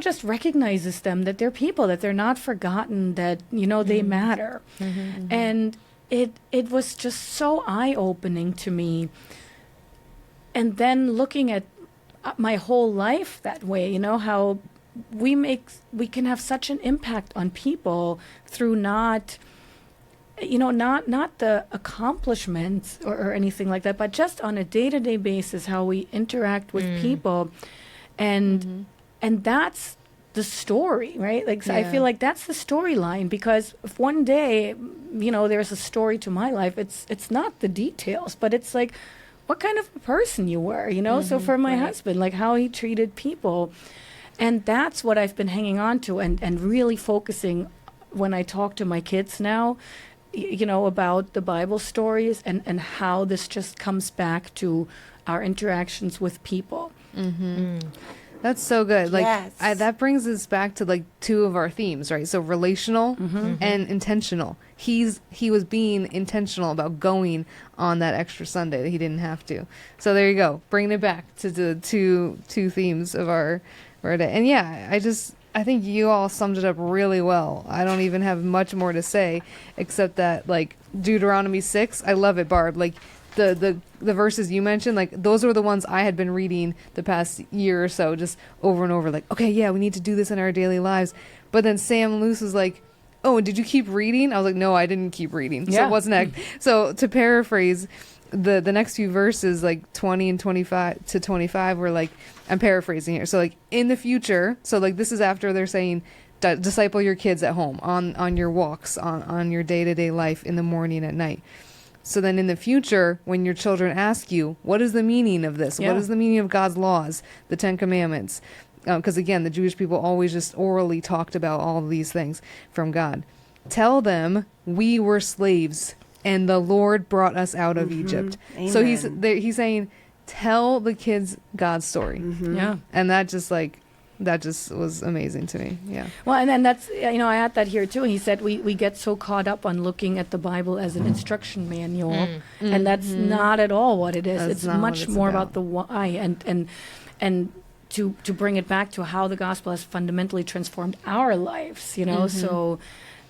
B: just recognizes them, that they're people, that they're not forgotten, that they matter. And it was just so eye-opening to me. And then looking at my whole life that way, how we can have such an impact on people through not the accomplishments or anything like that, but just on a day-to-day basis, how we interact with people. And that's the story, right? Like, so I feel like that's the storyline, because if one day, there's a story to my life, it's not the details, but it's like, what kind of a person you were, So for my husband, like, how he treated people. And that's what I've been hanging on to and really focusing when I talk to my kids now, about the Bible stories and how this just comes back to our interactions with people.
A: That's so good. Like,
D: Yes.
A: that brings us back to like two of our themes, right? So relational and intentional. He was being intentional about going on that extra Sunday that he didn't have to. So there you go, bringing it back to the two themes of our day. And yeah, I think you all summed it up really well. I don't even have much more to say, except that, like, Deuteronomy 6, I love it, Barb. Like, the verses you mentioned, like, those were the ones I had been reading the past year or so, just over and over, like, okay, yeah, we need to do this in our daily lives. But then Sam Luce was like, oh, and did you keep reading? I was like, no, I didn't keep reading. So what's next? So to paraphrase, the next few verses, like 20 and 25 to 25, were like, I'm paraphrasing here. So like, in the future, so like, this is after they're saying, disciple your kids at home, on your walks, on your day-to-day life, in the morning, at night. So then in the future, when your children ask you, what is the meaning of this? What is the meaning of God's laws, the 10 Commandments? Because again, the Jewish people always just orally talked about all of these things from God. Tell them we were slaves and the Lord brought us out of Egypt.
D: Amen.
A: So he's saying, tell the kids God's story.
B: Yeah.
A: And that just was amazing to me. Yeah.
B: Well, and then that's, I had that here too. He said we get so caught up on looking at the Bible as an instruction manual, and that's not at all what it is.
A: That's
B: it's
A: not what
B: much
A: it's
B: more
A: about.
B: about the why. and to bring it back to how the gospel has fundamentally transformed our lives, you know, so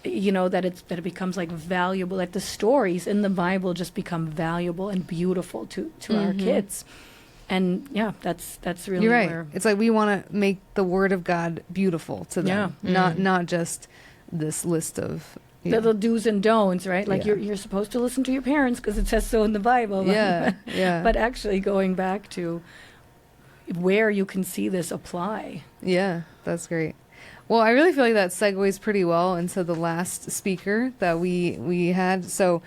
B: that it becomes like valuable, like the stories in the Bible just become valuable and beautiful to our kids. And yeah, that's really
A: You're right.
B: where
A: It's like we want to make the Word of God beautiful to them, not just this list of
B: little do's and don'ts, right? Like
A: Yeah.
B: you're supposed to listen to your parents because it says so in the Bible.
A: Yeah, yeah.
B: But actually going back to where you can see this apply.
A: Yeah, that's great. Well, I really feel like that segues pretty well into the last speaker that we had. So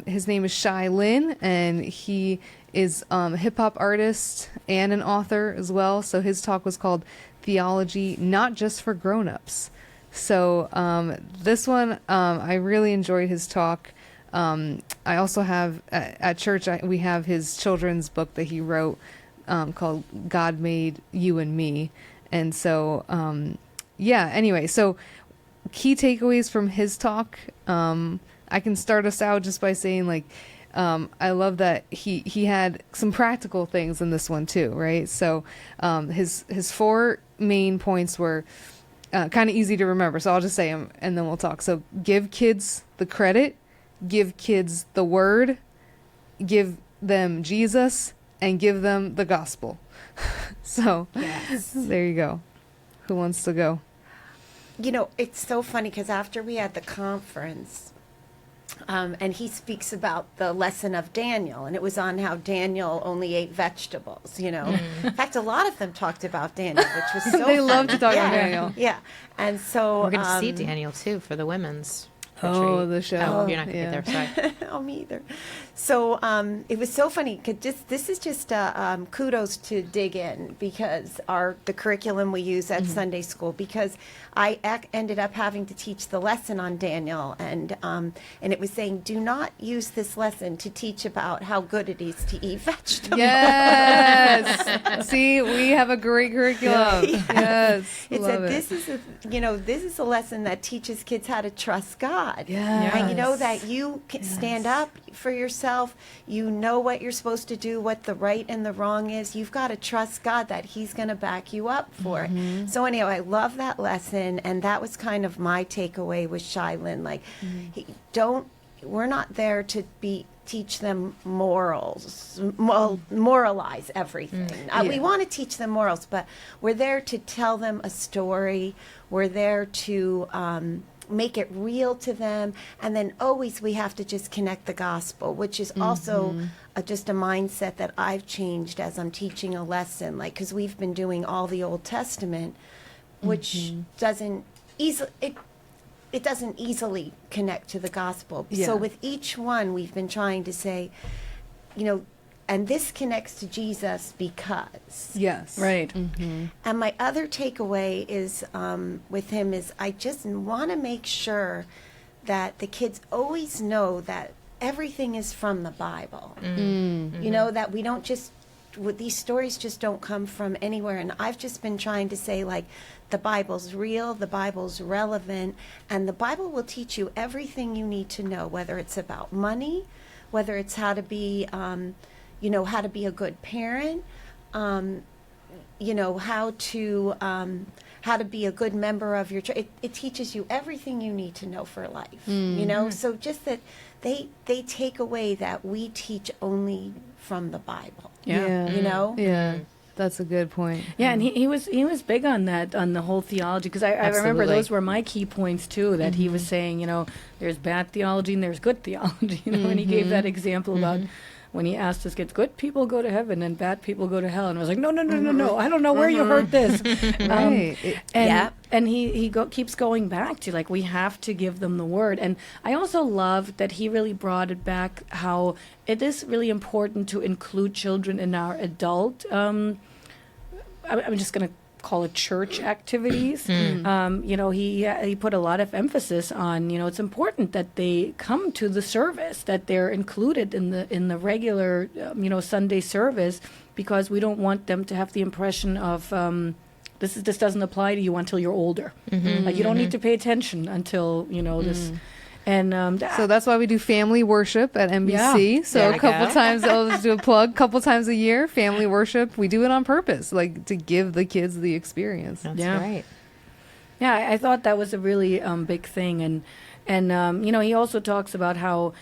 A: his name is Shai Lin, and he is a hip-hop artist and an author as well. So his talk was called Theology Not Just for Grown-Ups. So this one, I really enjoyed his talk. I also have, at church, we have his children's book that he wrote called God Made You and Me. And so... yeah, anyway, so key takeaways from his talk. I can start us out just by saying, like, I love that he had some practical things in this one too, right? So his 4 main points were kind of easy to remember, so I'll just say them and then we'll talk. So give kids the credit, give kids the word, give them Jesus, and give them the gospel. So there you go. Who wants to go?
D: You know, it's so funny because after we had the conference, and he speaks about the lesson of Daniel, and it was on how Daniel only ate vegetables, you know. In fact, a lot of them talked about Daniel, which was so
A: They
D: funny.
A: love to talk about
D: Yeah.
A: Daniel.
D: Yeah. And so...
C: We're going to see Daniel, too, for the women's
A: Oh,
C: retreat.
A: the show.
C: Oh, you're not going to
A: Yeah.
C: be there, sorry.
D: Oh, me either. So it was so funny because this is just kudos to dig in because the curriculum we use at Sunday school, because I ended up having to teach the lesson on Daniel, and it was saying, do not use this lesson to teach about how good it is to eat vegetables.
A: Yes. See, we have a great curriculum. Yes.
D: It
A: Love
D: said
A: it.
D: this is a lesson that teaches kids how to trust God.
A: Yes.
D: And you know that you can stand up for yourself. You know what you're supposed to do, what the right and the wrong is. You've got to trust God that He's going to back you up for it. So anyway, I love that lesson, and that was kind of my takeaway with Shylin. Like, we're not there to teach them morals, moralize everything. We want to teach them morals, but we're there to tell them a story. We're there to make it real to them, and then always we have to just connect the gospel, which is also just a mindset that I've changed as I'm teaching a lesson, like, because we've been doing all the Old Testament, which doesn't easily connect to the gospel.
A: Yeah.
D: So with each one, we've been trying to say, you know, and this connects to Jesus because.
A: Yes.
B: Right.
D: And my other takeaway is with him is I just want to make sure that the kids always know that everything is from the Bible. You know, that we don't just, these stories just don't come from anywhere. And I've just been trying to say, like, the Bible's real, the Bible's relevant, and the Bible will teach you everything you need to know, whether it's about money, whether it's how to be, how to be a good parent, how to be a good member of your church. It teaches you everything you need to know for life, you know? So just that they take away that we teach only from the Bible,
B: Yeah.
D: you know?
A: Yeah. That's a good point.
B: Yeah, and he was big on that, on the whole theology, because I remember
A: Absolutely.
B: those were my key points too, that he was saying, you know, there's bad theology and there's good theology, you know, and he gave that example about when he asked his kids, good people go to heaven and bad people go to hell, and I was like, no, I don't know where you heard this.
A: Right.
B: And he keeps going back to, like, we have to give them the word. And I also love that he really brought it back, how it is really important to include children in our adult I'm just going to call it church activities. He put a lot of emphasis on, it's important that they come to the service, that they're included in the regular, Sunday service, because we don't want them to have the impression of this doesn't apply to you until you're older. Like, you don't need to pay attention until, this. And
A: So that's why we do family worship at MBC.
B: Yeah.
A: So
C: There
A: a
C: we
A: couple
C: go.
A: times, I'll just do a plug, couple times a year, family worship. We do it on purpose, like to give the kids the experience.
C: That's
B: Yeah.
C: right.
B: yeah, I thought that was a really big thing, and you know, he also talks about how,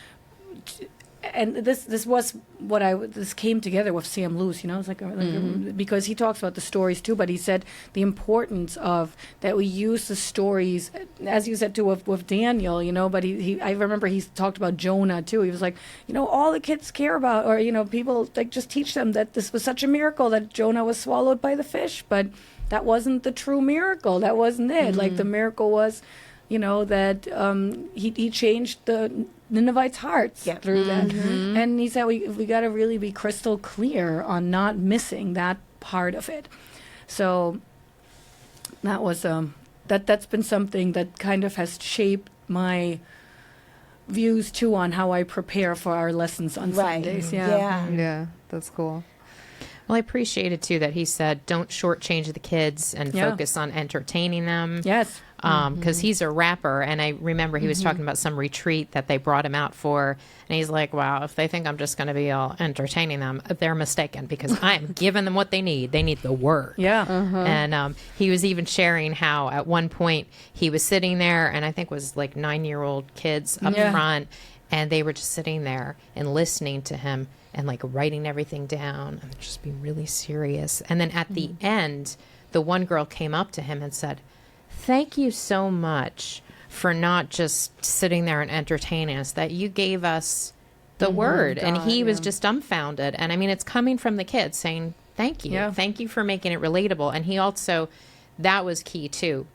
B: and this was what this came together with Sam Lewis, you know, it's because he talks about the stories too, but he said the importance of that we use the stories, as you said too, with Daniel, you know, but he I remember he talked about Jonah too. He was like, you know, all the kids care about, or you know, people like just teach them that this was such a miracle that Jonah was swallowed by the fish, but that wasn't the true miracle. That wasn't it. Like the miracle was, you know, that he changed the Ninevites' hearts through that. And he said we got to really be crystal clear on not missing that part of it. So that was that's been something that kind of has shaped my views too on how I prepare for our lessons on
D: Right.
B: Sundays.
A: Yeah, that's cool.
C: Well, I appreciated too that he said, don't shortchange the kids and
B: Yeah.
C: focus on entertaining them.
B: Yes.
C: Because he's a rapper, and I remember he was talking about some retreat that they brought him out for, and he's like, wow, if they think I'm just going to be all entertaining them, they're mistaken, because I'm giving them what they need. They need the word.
B: Yeah.
C: And he was even sharing how at one point he was sitting there, and I think it was like 9-year-old kids up
B: Yeah.
C: front, and they were just sitting there and listening to him and like writing everything down and just being really serious. And then at the end, the one girl came up to him and said, thank you so much for not just sitting there and entertaining us, that you gave us the word. And
A: God,
C: he was
A: yeah.
C: just dumbfounded. And I mean, it's coming from the kids saying, thank you.
B: Yeah.
C: Thank you for making it relatable. And he also, that was key too.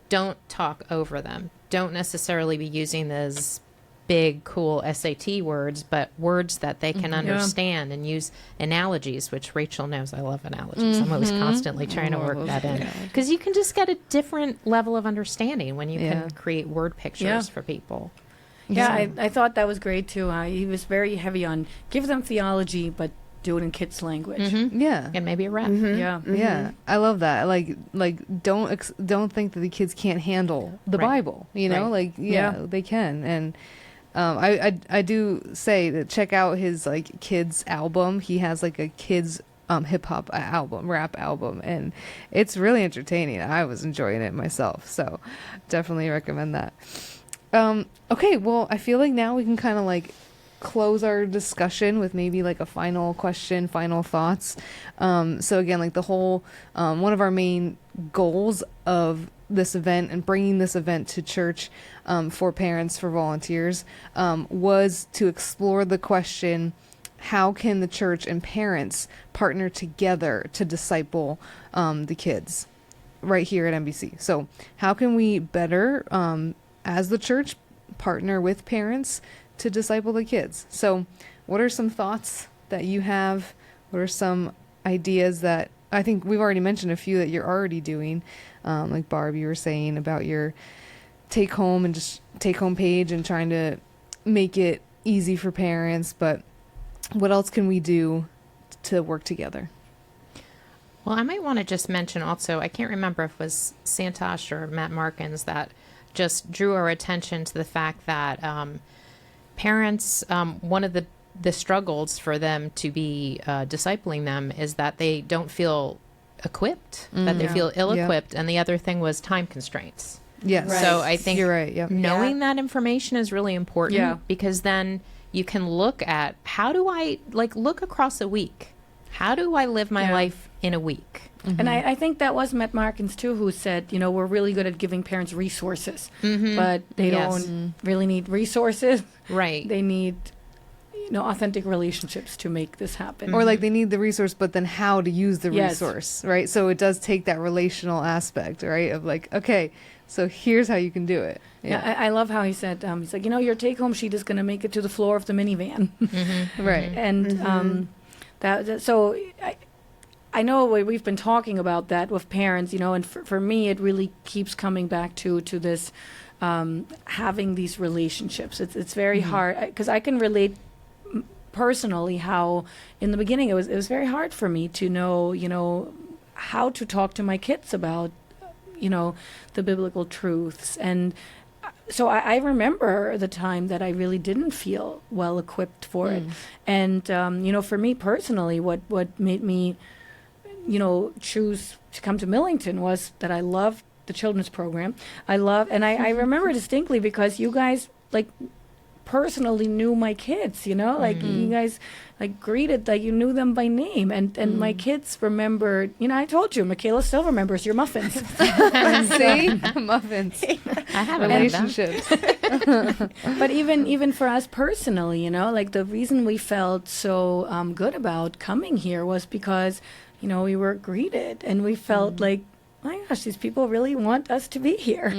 C: Don't talk over them. Don't necessarily be using those big, cool SAT words, but words that they can understand, and use analogies, which Rachel knows I love analogies. I'm always constantly trying to work that in, because you can just get a different level of understanding when you
A: Yeah.
C: can create word pictures
B: Yeah.
C: for people.
B: Yeah, I thought that was great too. He was very heavy on give them theology, but do it in kids' language.
A: Yeah.
C: And maybe a rep.
B: Yeah.
A: Yeah, I love that. Like don't think that the kids can't handle the
C: Right.
A: Bible. You know,
C: Right.
A: like
B: Yeah.
A: they can. And I do say that check out his like kids album. He has like a kids hip hop album, rap album, and it's really entertaining. I was enjoying it myself, so definitely recommend that. Okay, well, I feel like now we can kind of like close our discussion with maybe like a final question, final thoughts. So again, like the whole one of our main goals of this event and bringing this event to church for parents, for volunteers, was to explore the question, how can the church and parents partner together to disciple the kids right here at MBC? So how can we better, as the church, partner with parents to disciple the kids? So what are some thoughts that you have? What are some ideas that I think we've already mentioned a few that you're already doing? Like Barb, you were saying about your take home page and trying to make it easy for parents, but what else can we do to work together?
C: Well, I might want to just mention also, I can't remember if it was Santosh or Matt Markins that just drew our attention to the fact that parents, one of the struggles for them to be discipling them is that they don't feel equipped, that they
B: Yeah.
C: feel ill-equipped. And the other thing was time constraints.
A: Yes.
D: Right.
C: So I think
A: You're right. Yep.
C: knowing that information is really important,
B: Yeah.
C: because then you can look at, how do I look across a week? How do I live my
B: Yeah.
C: life in a week?
B: And I think that was Matt Markins too, who said, you know, we're really good at giving parents resources, but they
C: Yes.
B: don't really need resources.
C: Right.
B: They need, you know, authentic relationships to make this happen.
A: Or like they need the resource, but then how to use the
B: Yes.
A: resource, right? So it does take that relational aspect, right? Of like, okay, so here's how you can do it.
B: Yeah, I love how he said, he's like, you know, your take-home sheet is going to make it to the floor of the minivan.
A: Right.
B: And so I know we've been talking about that with parents, you know, and for me, it really keeps coming back to this having these relationships. It's very hard, because I can relate personally how in the beginning it was very hard for me to know, you know, how to talk to my kids about, you know, the biblical truths. And so I remember the time that I really didn't feel well equipped for it. And, for me personally, what made me, choose to come to Millington was that I loved the children's program. I remember distinctly because you guys, personally knew my kids, you guys greeted, you knew them by name, and my kids remembered, I told you, Michaela still remembers your muffins.
A: See, muffins.
C: I haven't
A: Relationships.
B: But even for us personally, the reason we felt so good about coming here was because, we were greeted and we felt like, my gosh, these people really want us to be here,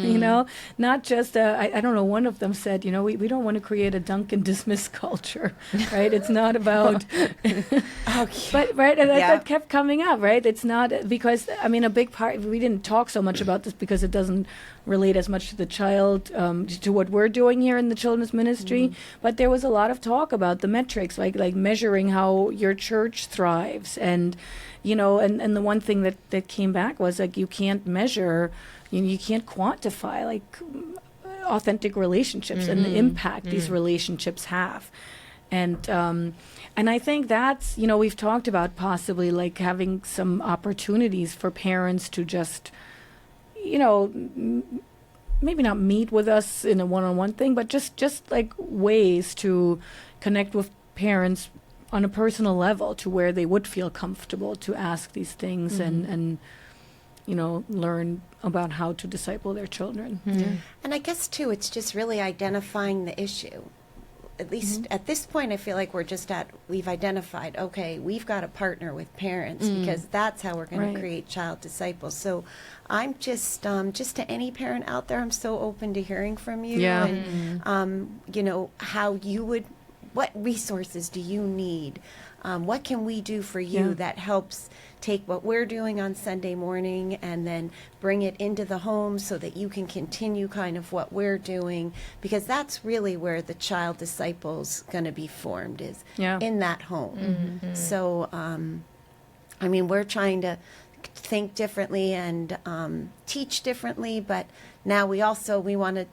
B: not just, I don't know, one of them said, we don't want to create a dunk and dismiss culture, right? It's not about, but, right, and that kept coming up, right? It's not, because, a big part, we didn't talk so much about this because it doesn't relate as much to the child, to what we're doing here in the children's ministry, but there was a lot of talk about the metrics, like measuring how your church thrives, and and the one thing that came back was you can't measure, you can't quantify authentic relationships and the impact these relationships have. And I think that's, we've talked about possibly having some opportunities for parents to just, maybe not meet with us in a one-on-one thing, but just ways to connect with parents on a personal level to where they would feel comfortable to ask these things and learn about how to disciple their children.
D: And I guess, too, it's just really identifying the issue. At least at this point, I feel like we've identified, okay, we've got to partner with parents because that's how we're going to create child disciples. So I'm just to any parent out there, I'm so open to hearing from you and, how you would, what resources do you need? What can we do for you that helps take what we're doing on Sunday morning and then bring it into the home so that you can continue kind of what we're doing? Because that's really where the child disciples going to be formed, is in that home. So, we're trying to think differently and teach differently, but now we want to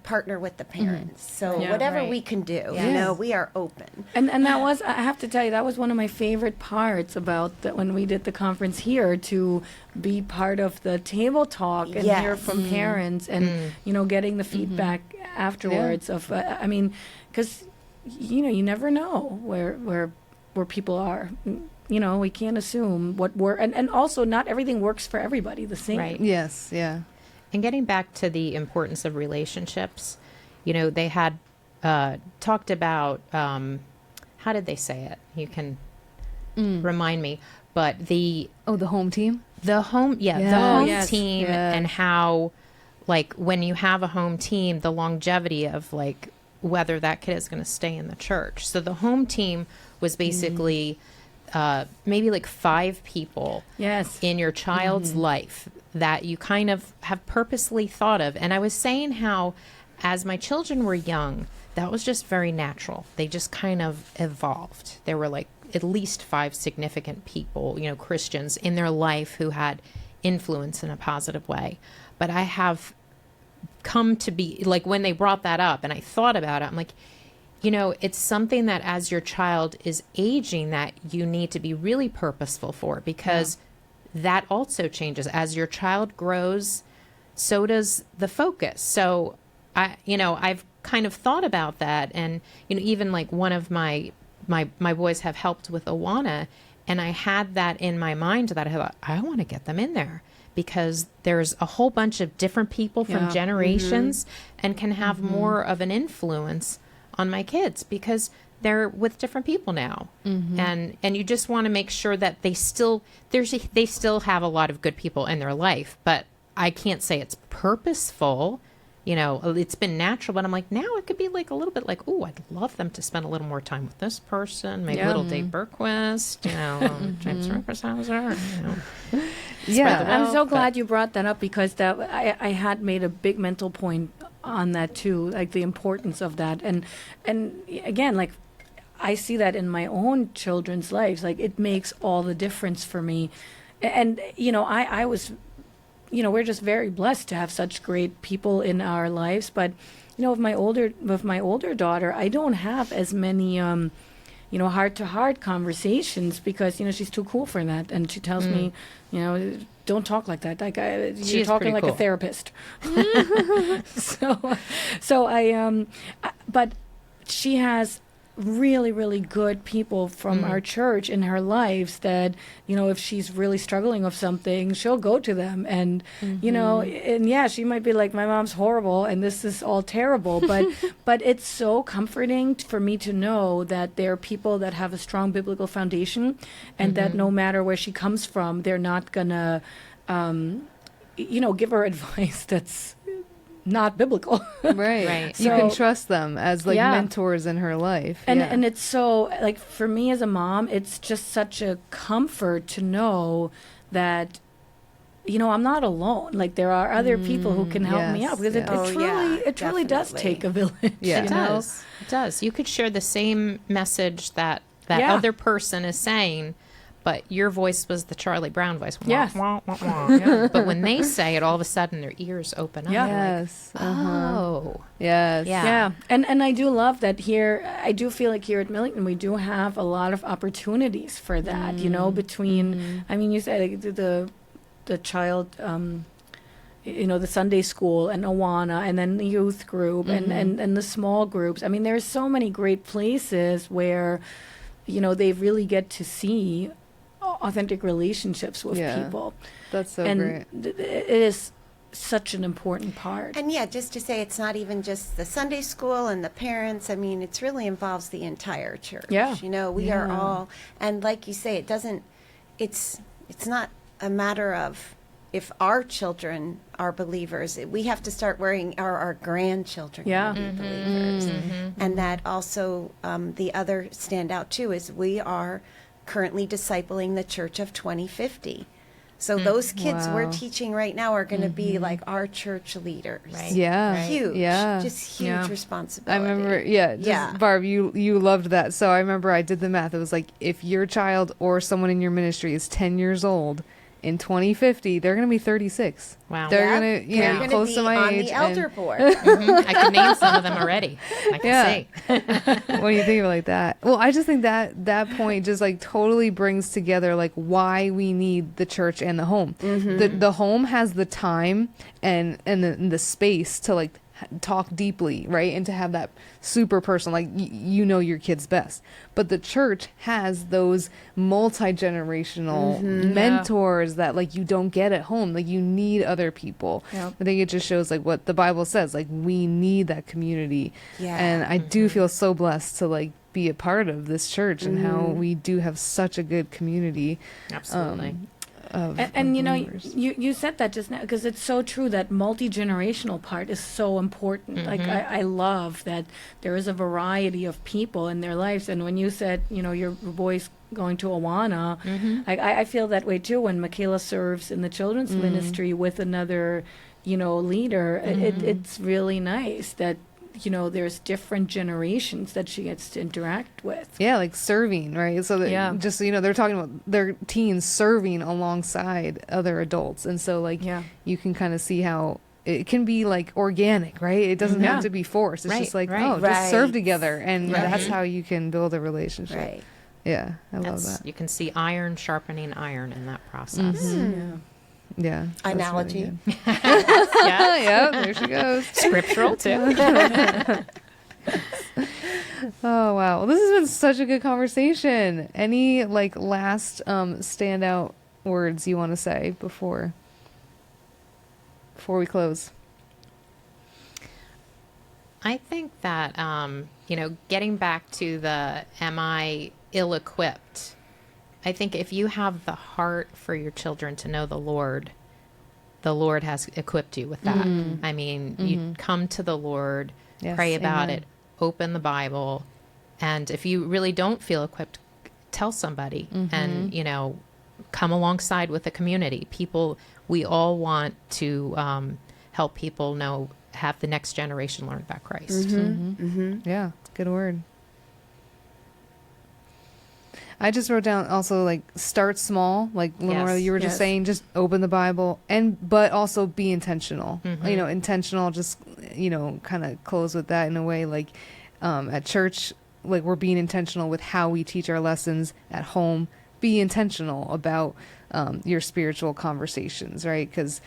D: partner with the parents. So whatever we can do, we are open.
B: And that was, I have to tell you, that was one of my favorite parts about when we did the conference here, to be part of the table talk and hear from parents and, getting the feedback afterwards of, because, you never know where people are. We can't assume and also not everything works for everybody the same.
C: Right.
A: Yes, yeah.
C: And getting back to the importance of relationships, they had talked about, how did they say it? You can remind me, but the
A: home team?
C: The home team and how, when you have a home team, the longevity of, whether that kid is going to stay in the church. So the home team was basically maybe 5 people in your child's life that you kind of have purposely thought of. And I was saying how, as my children were young, that was just very natural. They just kind of evolved. There were at least 5 significant people, Christians in their life who had influence in a positive way. But I have come to be, when they brought that up and I thought about it, I'm like, it's something that as your child is aging that you need to be really purposeful for, because that also changes. As your child grows, so does the focus. So I've kind of thought about that. And, even one of my boys have helped with Awana, and I had that in my mind that I thought, I want to get them in there because there's a whole bunch of different people from generations and can have more of an influence on my kids because they're with different people now. And you just want to make sure that they still have a lot of good people in their life, but I can't say it's purposeful. It's been natural, but I'm like, now it could be a little bit oh, I'd love them to spend a little more time with this person, maybe little Dave Berquist, James Rickershauser,
B: I'm so glad you brought that up because that I had made a big mental point on that too, the importance of that. And again, I see that in my own children's lives. It makes all the difference for me. And, I was we're just very blessed to have such great people in our lives. But, with my older daughter, I don't have as many, heart-to-heart conversations because, she's too cool for that. And she tells me, don't talk like that. Like you're talking like a therapist. But she has really, really good people from our church in her lives that, if she's really struggling with something, she'll go to them. And, she might be like, my mom's horrible and this is all terrible. But it's so comforting for me to know that there are people that have a strong biblical foundation and that no matter where she comes from, they're not going to, give her advice that's not biblical.
A: Right. You can trust them as mentors in her life.
B: And it's so, like, for me as a mom, it's just such a comfort to know that, I'm not alone. Like, there are other people who can help me out because it truly does take a village.
A: Yeah.
C: It does. You could share the same message that other person is saying, but your voice was the Charlie Brown voice.
B: Yes.
C: Wah, wah, wah, wah. But when they say it, all of a sudden their ears open up.
A: Yes.
C: Like, oh.
A: Yes.
B: Yeah. And I do love that here. I do feel like here at Millington, we do have a lot of opportunities for that, between, I mean, you said the child, the Sunday school and Awana and then the youth group and the small groups. I mean, there's so many great places where, they really get to see authentic relationships with people.
A: That's so
B: great. It is such an important part.
D: And just to say, it's not even just the Sunday school and the parents. I mean, it really involves the entire church.
B: Yeah.
D: We are all, and like you say, it's not a matter of if our children are believers. We have to start worrying, are our grandchildren going to be believers? And that also, the other standout too is we are currently discipling the Church of 2050. So those kids we're teaching right now are going to be like our church leaders.
C: Right.
A: Yeah.
D: Huge.
A: Yeah.
D: Just huge responsibility.
A: I remember, Barb, you loved that. So I remember I did the math. It was like, if your child or someone in your ministry is 10 years old, in 2050, they're going to be 36.
C: Wow.
A: They're going to,
D: They're
A: close
D: be
A: to my
D: on
A: age.
D: the elder board.
C: I can name some of them already. I can see.
A: When you think of it like that. Well, I just think that point just like totally brings together like why we need the church and the home. The home has the time and the space to like talk deeply, right? And to have that super personal, like your kids best. But the church has those multi-generational mentors that like you don't get at home. Like you need other people.
B: Yep.
A: I think it just shows like what the Bible says, like we need that community.
D: Yeah.
A: And I do feel so blessed to like be a part of this church and how we do have such a good community.
C: Absolutely.
B: And you said that just now because it's so true that multi-generational part is so important. Like I love that there is a variety of people in their lives. And when you said, your boy's going to Awana, I feel that way too. When Michaela serves in the children's ministry with another, leader, it's really nice that there's different generations that she gets to interact with.
A: Yeah, like serving, right? So that just they're talking about their teens serving alongside other adults. And so like you can kind of see how it can be like organic, right? It doesn't have to be forced. It's just like, just serve together. And that's how you can build a relationship.
D: Right.
A: Yeah, I love that.
C: You can see iron sharpening iron in that process.
A: Yeah.
D: Analogy.
A: Really yeah, there she goes.
C: Scriptural too.
A: Oh wow. Well, this has been such a good conversation. Any like last standout words you want to say before we close?
C: I think that getting back to the am I ill-equipped? I think if you have the heart for your children to know the Lord has equipped you with that. I mean, you come to the Lord, pray about it, open the Bible, and if you really don't feel equipped, tell somebody and, come alongside with the community. We all want to help people have the next generation learn about Christ.
A: Yeah, good word. I just wrote down also like start small, like Lenore,
C: Yes.
A: you were just
B: Yes.
A: saying, just open the Bible but also be intentional. You know, intentional, just, you know, kind of close with that in a way, like at church, like we're being intentional with how we teach our lessons. At home, be intentional about your spiritual conversations, right? Because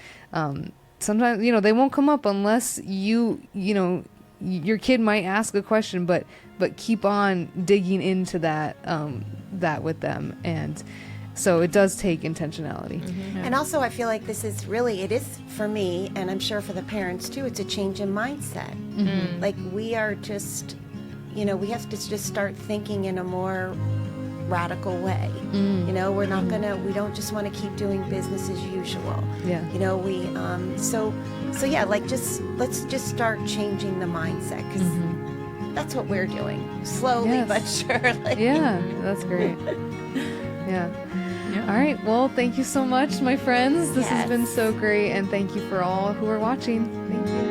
A: sometimes, you know, they won't come up unless you know, your kid might ask a question, but keep on digging into that with them. And so it does take intentionality.
D: And also, I feel like this is really, it is for me, and I'm sure for the parents too, it's a change in mindset. Like we are just, you know, we have to just start thinking in a more radical way. You know, we're not gonna, we don't just want to keep doing business as usual.
A: Yeah.
D: You know, we, so yeah, like let's just start changing the mindset, because that's what we're doing, slowly
A: Yes.
D: but surely.
A: Yeah, that's great. Yeah. All right. Well, thank you so much, my friends. This has been
D: Yes.
A: so great. And thank you for all who are watching. Thank you.